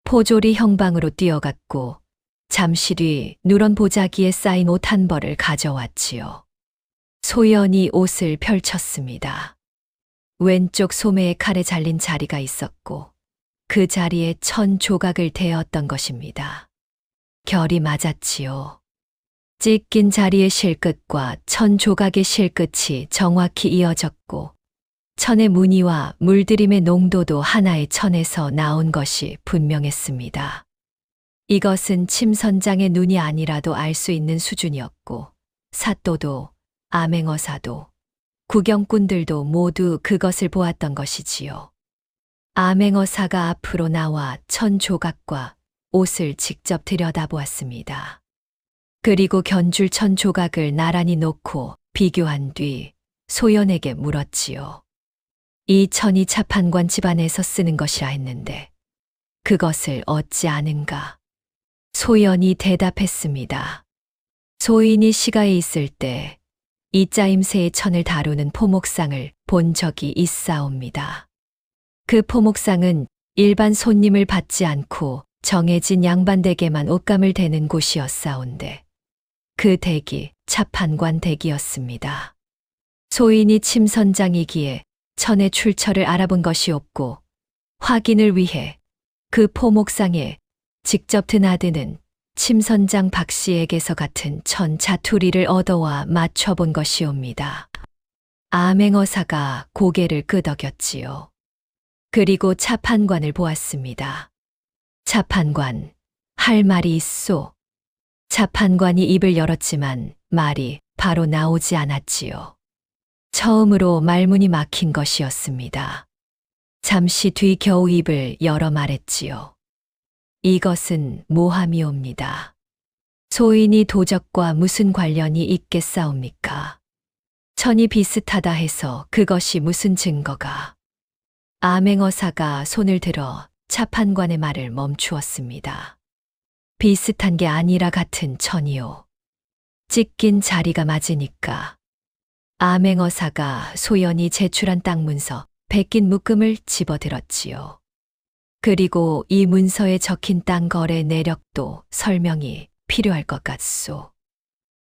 B: 포졸이 형방으로 뛰어갔고 잠시 뒤 누런 보자기에 쌓인 옷 한 벌을 가져왔지요. 소연이 옷을 펼쳤습니다. 왼쪽 소매에 칼에 잘린 자리가 있었고 그 자리에 천 조각을 대었던 것입니다. 결이 맞았지요. 찢긴 자리의 실끝과 천 조각의 실끝이 정확히 이어졌고 천의 무늬와 물들임의 농도도 하나의 천에서 나온 것이 분명했습니다. 이것은 침선장의 눈이 아니라도 알 수 있는 수준이었고 사또도 암행어사도 구경꾼들도 모두 그것을 보았던 것이지요. 암행어사가 앞으로 나와 천 조각과 옷을 직접 들여다보았습니다. 그리고 견줄 천 조각을 나란히 놓고 비교한 뒤 소연에게 물었지요. 이 천이 차판관 집안에서 쓰는 것이라 했는데 그것을 얻지 않은가? 소연이 대답했습니다. 소인이 시가에 있을 때 이 짜임새의 천을 다루는 포목상을 본 적이 있사옵니다. 그 포목상은 일반 손님을 받지 않고 정해진 양반댁에만 옷감을 대는 곳이었사온데 그 댁이 차판관 댁이었습니다. 소인이 침선장이기에 천의 출처를 알아본 것이 없고 확인을 위해 그 포목상에 직접 드나드는 침선장 박씨에게서 같은 천 자투리를 얻어와 맞춰본 것이옵니다. 암행어사가 고개를 끄덕였지요. 그리고 차판관을 보았습니다. 차판관, 할 말이 있소. 차판관이 입을 열었지만 말이 바로 나오지 않았지요. 처음으로 말문이 막힌 것이었습니다. 잠시 뒤 겨우 입을 열어 말했지요. 이것은 모함이옵니다. 소인이 도적과 무슨 관련이 있겠사옵니까? 천이 비슷하다 해서 그것이 무슨 증거가? 암행어사가 손을 들어 차판관의 말을 멈추었습니다. 비슷한 게 아니라 같은 천이요. 찢긴 자리가 맞으니까 암행어사가 소연이 제출한 땅 문서 베낀 묶음을 집어들었지요. 그리고 이 문서에 적힌 땅 거래 내력도 설명이 필요할 것 같소.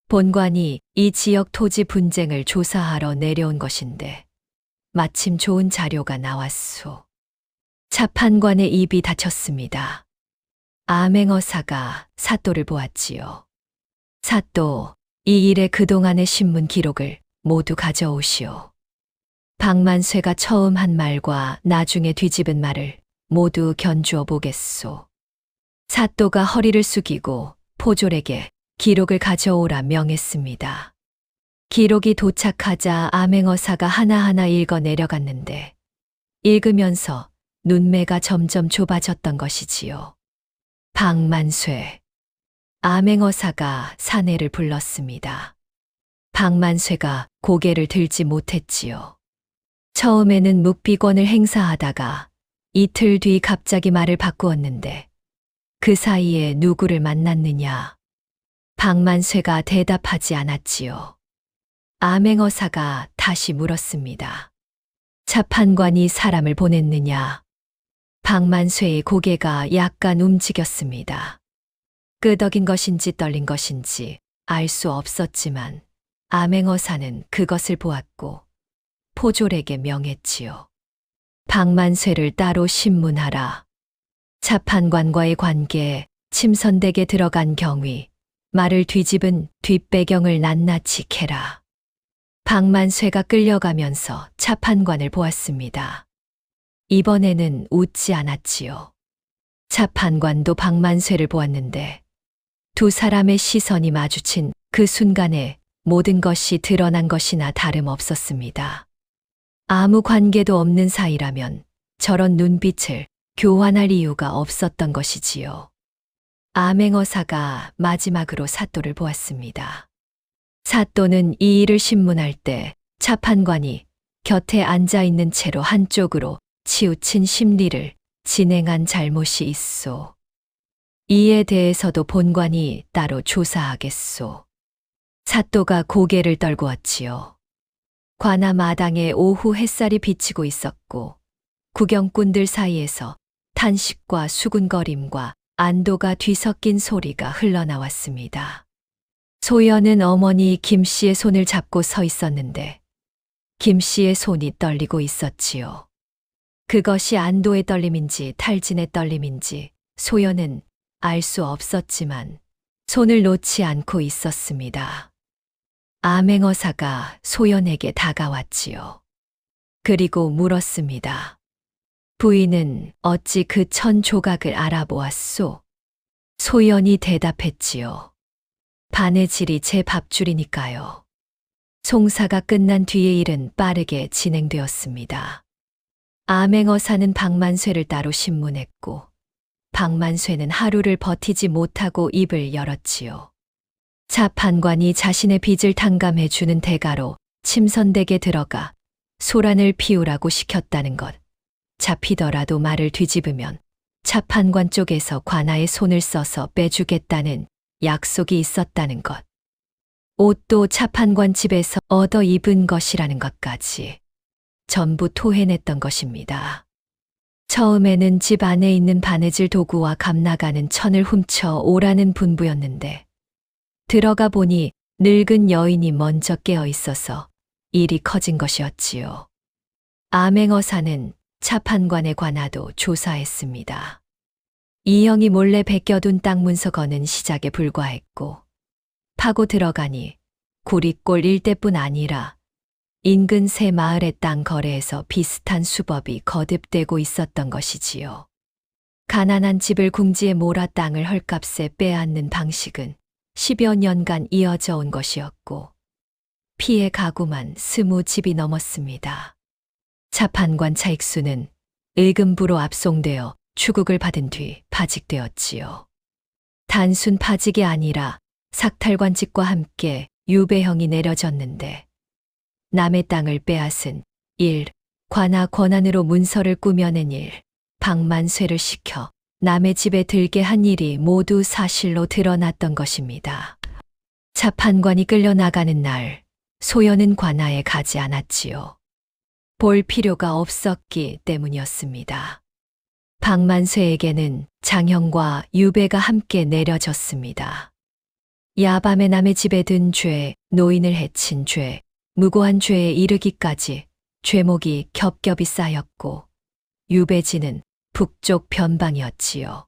B: 본관이 이 지역 토지 분쟁을 조사하러 내려온 것인데 마침 좋은 자료가 나왔소. 차판관의 입이 닫혔습니다. 암행어사가 사또를 보았지요. 사또, 이 일의 그동안의 신문 기록을 모두 가져오시오. 박만쇠가 처음 한 말과 나중에 뒤집은 말을 모두 견주어 보겠소. 사또가 허리를 숙이고 포졸에게 기록을 가져오라 명했습니다. 기록이 도착하자 암행어사가 하나하나 읽어 내려갔는데 읽으면서 눈매가 점점 좁아졌던 것이지요. 박만쇠. 암행어사가 사내를 불렀습니다. 박만쇠가 고개를 들지 못했지요. 처음에는 묵비권을 행사하다가 이틀 뒤 갑자기 말을 바꾸었는데 그 사이에 누구를 만났느냐? 박만쇠가 대답하지 않았지요. 암행어사가 다시 물었습니다. 차판관이 사람을 보냈느냐? 박만쇠의 고개가 약간 움직였습니다. 끄덕인 것인지 떨린 것인지 알 수 없었지만 암행어사는 그것을 보았고 포졸에게 명했지요. 박만쇠를 따로 신문하라. 차판관과의 관계, 침선댁에 들어간 경위, 말을 뒤집은 뒷배경을 낱낱이 캐라. 박만쇠가 끌려가면서 차판관을 보았습니다. 이번에는 웃지 않았지요. 차판관도 박만쇠를 보았는데 두 사람의 시선이 마주친 그 순간에 모든 것이 드러난 것이나 다름없었습니다. 아무 관계도 없는 사이라면 저런 눈빛을 교환할 이유가 없었던 것이지요. 암행어사가 마지막으로 사또를 보았습니다. 사또는 이 일을 신문할 때 차판관이 곁에 앉아 있는 채로 한쪽으로 치우친 심리를 진행한 잘못이 있소. 이에 대해서도 본관이 따로 조사하겠소. 사또가 고개를 떨구었지요. 관아 마당에 오후 햇살이 비치고 있었고 구경꾼들 사이에서 탄식과 수군거림과 안도가 뒤섞인 소리가 흘러나왔습니다. 소연은 어머니 김 씨의 손을 잡고 서 있었는데 김 씨의 손이 떨리고 있었지요. 그것이 안도의 떨림인지 탈진의 떨림인지 소연은 알 수 없었지만 손을 놓지 않고 있었습니다. 암행어사가 소연에게 다가왔지요. 그리고 물었습니다. 부인은 어찌 그 천 조각을 알아보았소? 소연이 대답했지요. 바느질이 제 밥줄이니까요. 송사가 끝난 뒤의 일은 빠르게 진행되었습니다. 암행어사는 박만쇠를 따로 신문했고 박만쇠는 하루를 버티지 못하고 입을 열었지요. 차판관이 자신의 빚을 탕감해 주는 대가로 침선댁에 들어가 소란을 피우라고 시켰다는 것. 잡히더라도 말을 뒤집으면 차판관 쪽에서 관아의 손을 써서 빼주겠다는 약속이 있었다는 것. 옷도 차판관 집에서 얻어 입은 것이라는 것까지 전부 토해냈던 것입니다. 처음에는 집 안에 있는 바느질 도구와 감나가는 천을 훔쳐 오라는 분부였는데 들어가 보니 늙은 여인이 먼저 깨어 있어서 일이 커진 것이었지요. 암행어사는 차판관의 관아도 조사했습니다. 이영이 몰래 베껴둔 땅 문서 거는 시작에 불과했고 파고 들어가니 구리골 일대뿐 아니라 인근 새 마을의 땅 거래에서 비슷한 수법이 거듭되고 있었던 것이지요. 가난한 집을 궁지에 몰아 땅을 헐값에 빼앗는 방식은 10여 년간 이어져 온 것이었고 피해 가구만 20집이 넘었습니다. 차판관 차익수는 을금부로 압송되어 추국을 받은 뒤 파직되었지요. 단순 파직이 아니라 삭탈관직과 함께 유배형이 내려졌는데 남의 땅을 빼앗은 일, 관아 권한으로 문서를 꾸며낸 일, 박만쇠를 시켜 남의 집에 들게 한 일이 모두 사실로 드러났던 것입니다. 차판관이 끌려나가는 날, 소연은 관아에 가지 않았지요. 볼 필요가 없었기 때문이었습니다. 박만쇠에게는 장형과 유배가 함께 내려졌습니다. 야밤에 남의 집에 든 죄, 노인을 해친 죄, 무고한 죄에 이르기까지 죄목이 겹겹이 쌓였고 유배지는 북쪽 변방이었지요.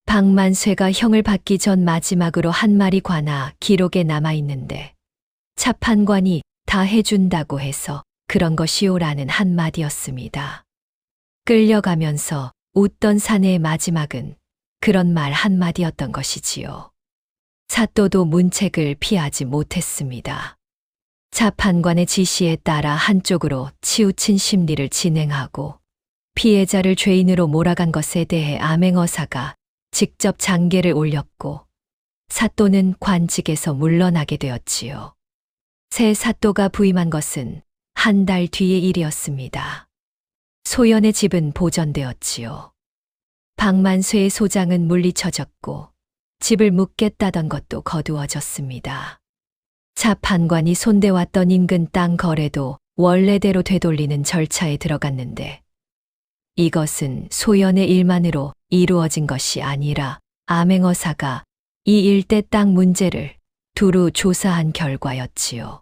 B: 박만쇠가 형을 받기 전 마지막으로 한 말이 관아 기록에 남아있는데 차판관이 다 해준다고 해서 그런 것이오라는 한마디였습니다. 끌려가면서 웃던 사내의 마지막은 그런 말 한마디였던 것이지요. 사또도 문책을 피하지 못했습니다. 차판관의 지시에 따라 한쪽으로 치우친 심리를 진행하고 피해자를 죄인으로 몰아간 것에 대해 암행어사가 직접 장계를 올렸고 사또는 관직에서 물러나게 되었지요. 새 사또가 부임한 것은 한 달 뒤의 일이었습니다. 소연의 집은 보전되었지요. 박만쇠의 소장은 물리쳐졌고 집을 묵겠다던 것도 거두어졌습니다. 차판관이 손대왔던 인근 땅 거래도 원래대로 되돌리는 절차에 들어갔는데 이것은 소연의 일만으로 이루어진 것이 아니라 암행어사가 이 일대 땅 문제를 두루 조사한 결과였지요.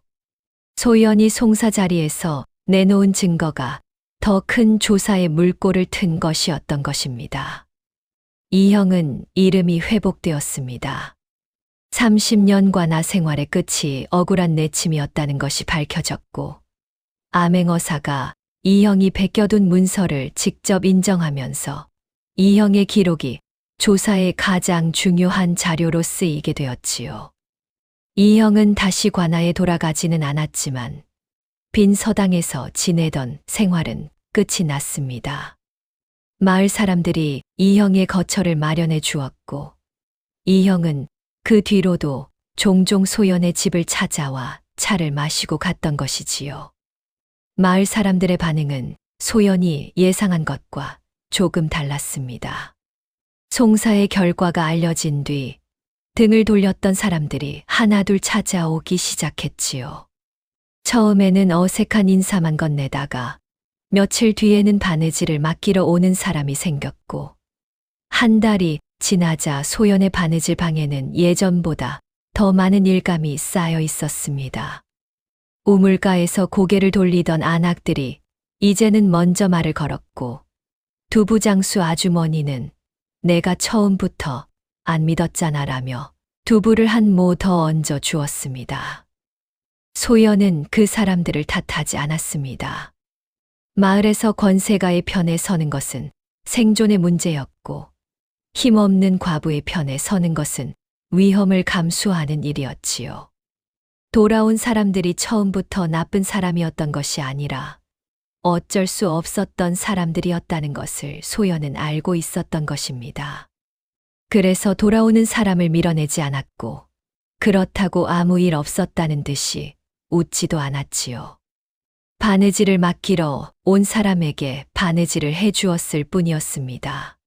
B: 소연이 송사 자리에서 내놓은 증거가 더 큰 조사의 물꼬를 튼 것이었던 것입니다. 이 형은 이름이 회복되었습니다. 30년 관아 생활의 끝이 억울한 내침이었다는 것이 밝혀졌고 암행어사가 이 형이 베껴둔 문서를 직접 인정하면서 이 형의 기록이 조사의 가장 중요한 자료로 쓰이게 되었지요. 이 형은 다시 관아에 돌아가지는 않았지만 빈 서당에서 지내던 생활은 끝이 났습니다. 마을 사람들이 이 형의 거처를 마련해 주었고 이 형은 그 뒤로도 종종 소연의 집을 찾아와 차를 마시고 갔던 것이지요. 마을 사람들의 반응은 소연이 예상한 것과 조금 달랐습니다. 송사의 결과가 알려진 뒤 등을 돌렸던 사람들이 하나둘 찾아오기 시작했지요. 처음에는 어색한 인사만 건네다가 며칠 뒤에는 바느질을 맡기러 오는 사람이 생겼고 한 달이 지나자 소연의 바느질 방에는 예전보다 더 많은 일감이 쌓여 있었습니다. 우물가에서 고개를 돌리던 안악들이 이제는 먼저 말을 걸었고 두부장수 아주머니는 내가 처음부터 안 믿었잖아라며 두부를 한 모 더 얹어 주었습니다. 소연은 그 사람들을 탓하지 않았습니다. 마을에서 권세가의 편에 서는 것은 생존의 문제였고 힘없는 과부의 편에 서는 것은 위험을 감수하는 일이었지요. 돌아온 사람들이 처음부터 나쁜 사람이었던 것이 아니라 어쩔 수 없었던 사람들이었다는 것을 소연은 알고 있었던 것입니다. 그래서 돌아오는 사람을 밀어내지 않았고 그렇다고 아무 일 없었다는 듯이 웃지도 않았지요. 바느질을 맡기러 온 사람에게 바느질을 해주었을 뿐이었습니다.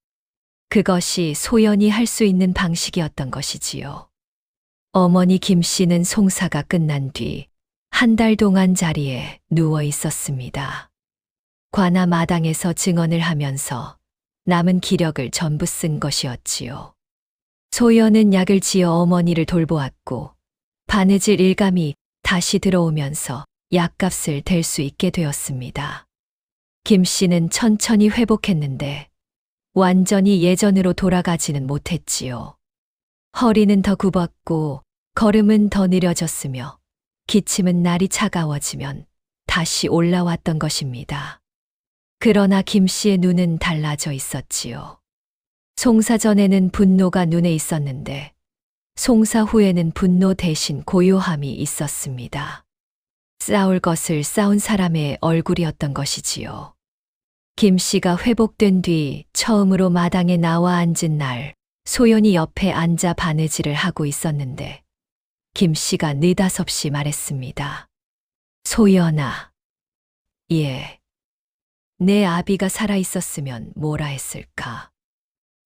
B: 그것이 소연이 할 수 있는 방식이었던 것이지요. 어머니 김 씨는 송사가 끝난 뒤 한 달 동안 자리에 누워 있었습니다. 관아 마당에서 증언을 하면서 남은 기력을 전부 쓴 것이었지요. 소연은 약을 지어 어머니를 돌보았고 바느질 일감이 다시 들어오면서 약값을 댈 수 있게 되었습니다. 김 씨는 천천히 회복했는데 완전히 예전으로 돌아가지는 못했지요. 허리는 더 굽었고 걸음은 더 느려졌으며 기침은 날이 차가워지면 다시 올라왔던 것입니다. 그러나 김 씨의 눈은 달라져 있었지요. 송사 전에는 분노가 눈에 있었는데 송사 후에는 분노 대신 고요함이 있었습니다. 싸울 것을 싸운 사람의 얼굴이었던 것이지요. 김 씨가 회복된 뒤 처음으로 마당에 나와 앉은 날 소연이 옆에 앉아 바느질을 하고 있었는데 김 씨가 느닷없이 말했습니다. 소연아, 예. 내 아비가 살아있었으면 뭐라 했을까?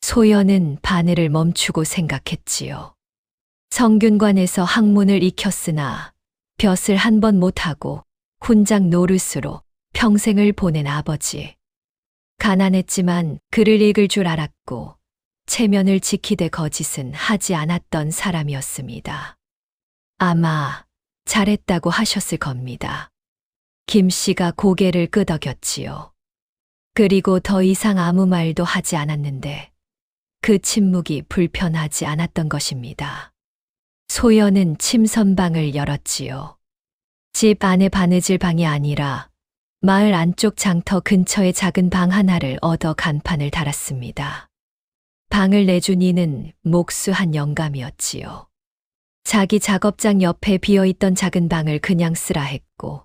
B: 소연은 바늘을 멈추고 생각했지요. 성균관에서 학문을 익혔으나 벼슬 한 번 못하고 훈장 노릇으로 평생을 보낸 아버지. 가난했지만 글을 읽을 줄 알았고 체면을 지키되 거짓은 하지 않았던 사람이었습니다. 아마 잘했다고 하셨을 겁니다. 김 씨가 고개를 끄덕였지요. 그리고 더 이상 아무 말도 하지 않았는데 그 침묵이 불편하지 않았던 것입니다. 소연은 침선방을 열었지요. 집 안에 바느질 방이 아니라 마을 안쪽 장터 근처의 작은 방 하나를 얻어 간판을 달았습니다. 방을 내준 이는 목수한 영감이었지요. 자기 작업장 옆에 비어있던 작은 방을 그냥 쓰라 했고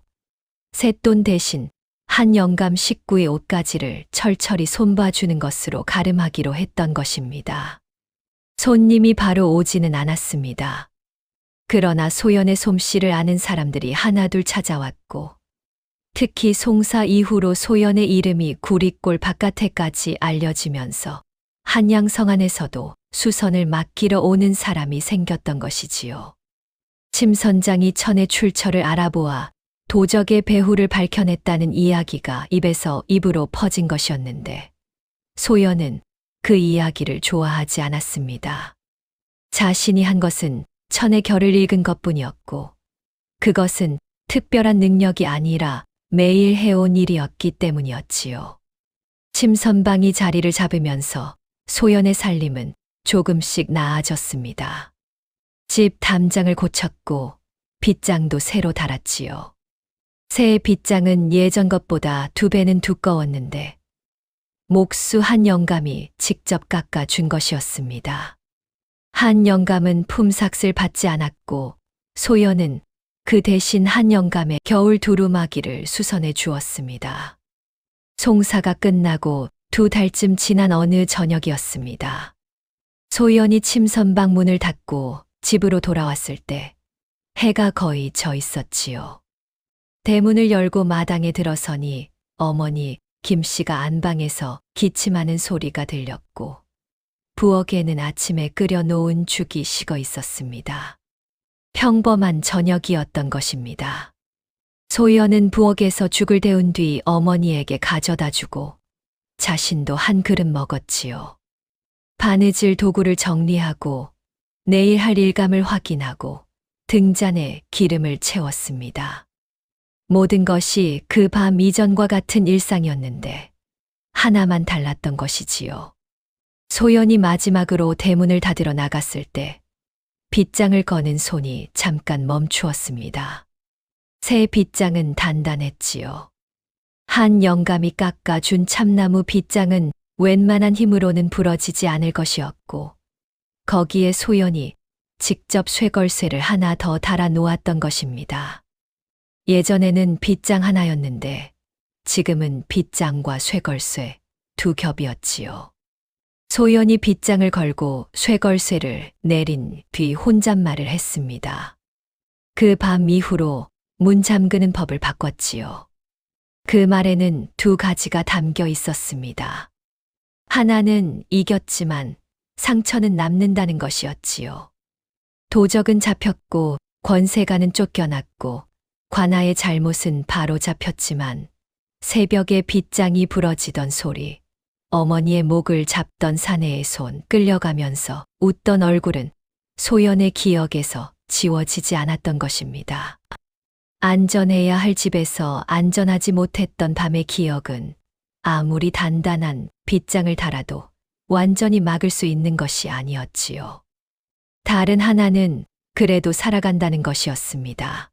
B: 쇳돈 대신 한 영감 식구의 옷가지를 철철히 손봐주는 것으로 가름하기로 했던 것입니다. 손님이 바로 오지는 않았습니다. 그러나 소연의 솜씨를 아는 사람들이 하나둘 찾아왔고 특히 송사 이후로 소연의 이름이 구리골 바깥에까지 알려지면서 한양성 안에서도 수선을 맡기러 오는 사람이 생겼던 것이지요. 침 선장이 천의 출처를 알아보아 도적의 배후를 밝혀냈다는 이야기가 입에서 입으로 퍼진 것이었는데 소연은 그 이야기를 좋아하지 않았습니다. 자신이 한 것은 천의 결을 읽은 것뿐이었고 그것은 특별한 능력이 아니라 매일 해온 일이었기 때문이었지요. 침선방이 자리를 잡으면서 소연의 살림은 조금씩 나아졌습니다. 집 담장을 고쳤고 빗장도 새로 달았지요. 새 빗장은 예전 것보다 2배는 두꺼웠는데 목수 한 영감이 직접 깎아준 것이었습니다. 한 영감은 품삯을 받지 않았고 소연은 그 대신 한 영감의 겨울 두루마기를 수선해 주었습니다. 송사가 끝나고 2달쯤 지난 어느 저녁이었습니다. 소연이 침선방 문을 닫고 집으로 돌아왔을 때 해가 거의 져 있었지요. 대문을 열고 마당에 들어서니 어머니 김 씨가 안방에서 기침하는 소리가 들렸고 부엌에는 아침에 끓여 놓은 죽이 식어 있었습니다. 평범한 저녁이었던 것입니다. 소연은 부엌에서 죽을 데운 뒤 어머니에게 가져다 주고 자신도 한 그릇 먹었지요. 바느질 도구를 정리하고 내일 할 일감을 확인하고 등잔에 기름을 채웠습니다. 모든 것이 그 밤 이전과 같은 일상이었는데 하나만 달랐던 것이지요. 소연이 마지막으로 대문을 닫으러 나갔을 때 빗장을 거는 손이 잠깐 멈추었습니다. 새 빗장은 단단했지요. 한 영감이 깎아준 참나무 빗장은 웬만한 힘으로는 부러지지 않을 것이었고 거기에 소연이 직접 쇠걸쇠를 하나 더 달아 놓았던 것입니다. 예전에는 빗장 하나였는데 지금은 빗장과 쇠걸쇠 2겹이었지요. 소연이 빗장을 걸고 쇠걸쇠를 내린 뒤 혼잣말을 했습니다. 그 밤 이후로 문 잠그는 법을 바꿨지요. 그 말에는 2가지가 담겨 있었습니다. 하나는 이겼지만 상처는 남는다는 것이었지요. 도적은 잡혔고 권세가는 쫓겨났고 관아의 잘못은 바로 잡혔지만 새벽에 빗장이 부러지던 소리, 어머니의 목을 잡던 사내의 손 끌려가면서 웃던 얼굴은 소연의 기억에서 지워지지 않았던 것입니다. 안전해야 할 집에서 안전하지 못했던 밤의 기억은 아무리 단단한 빗장을 달아도 완전히 막을 수 있는 것이 아니었지요. 다른 하나는 그래도 살아간다는 것이었습니다.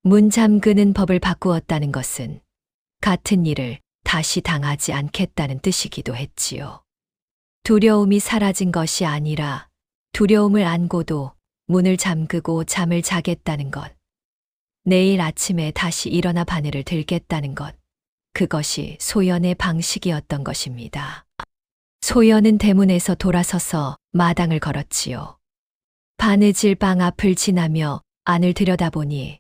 B: 문 잠그는 법을 바꾸었다는 것은 같은 일을 다시 당하지 않겠다는 뜻이기도 했지요. 두려움이 사라진 것이 아니라 두려움을 안고도 문을 잠그고 잠을 자겠다는 것. 내일 아침에 다시 일어나 바늘을 들겠다는 것. 그것이 소연의 방식이었던 것입니다. 소연은 대문에서 돌아서서 마당을 걸었지요. 바느질 방 앞을 지나며 안을 들여다보니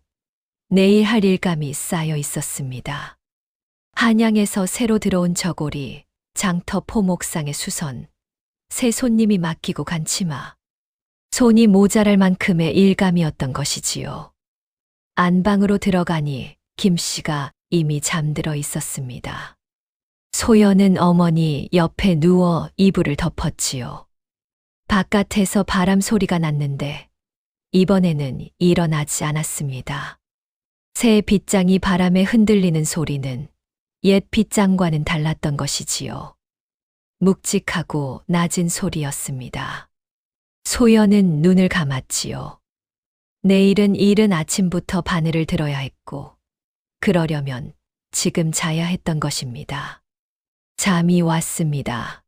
B: 내일 할 일감이 쌓여 있었습니다. 한양에서 새로 들어온 저고리, 장터 포목상의 수선, 새 손님이 맡기고 간 치마, 손이 모자랄 만큼의 일감이었던 것이지요. 안방으로 들어가니 김 씨가 이미 잠들어 있었습니다. 소연은 어머니 옆에 누워 이불을 덮었지요. 바깥에서 바람 소리가 났는데 이번에는 일어나지 않았습니다. 새 빗장이 바람에 흔들리는 소리는 옛 빗장과는 달랐던 것이지요. 묵직하고 낮은 소리였습니다. 소연은 눈을 감았지요. 내일은 이른 아침부터 바늘을 들어야 했고, 그러려면 지금 자야 했던 것입니다. 잠이 왔습니다.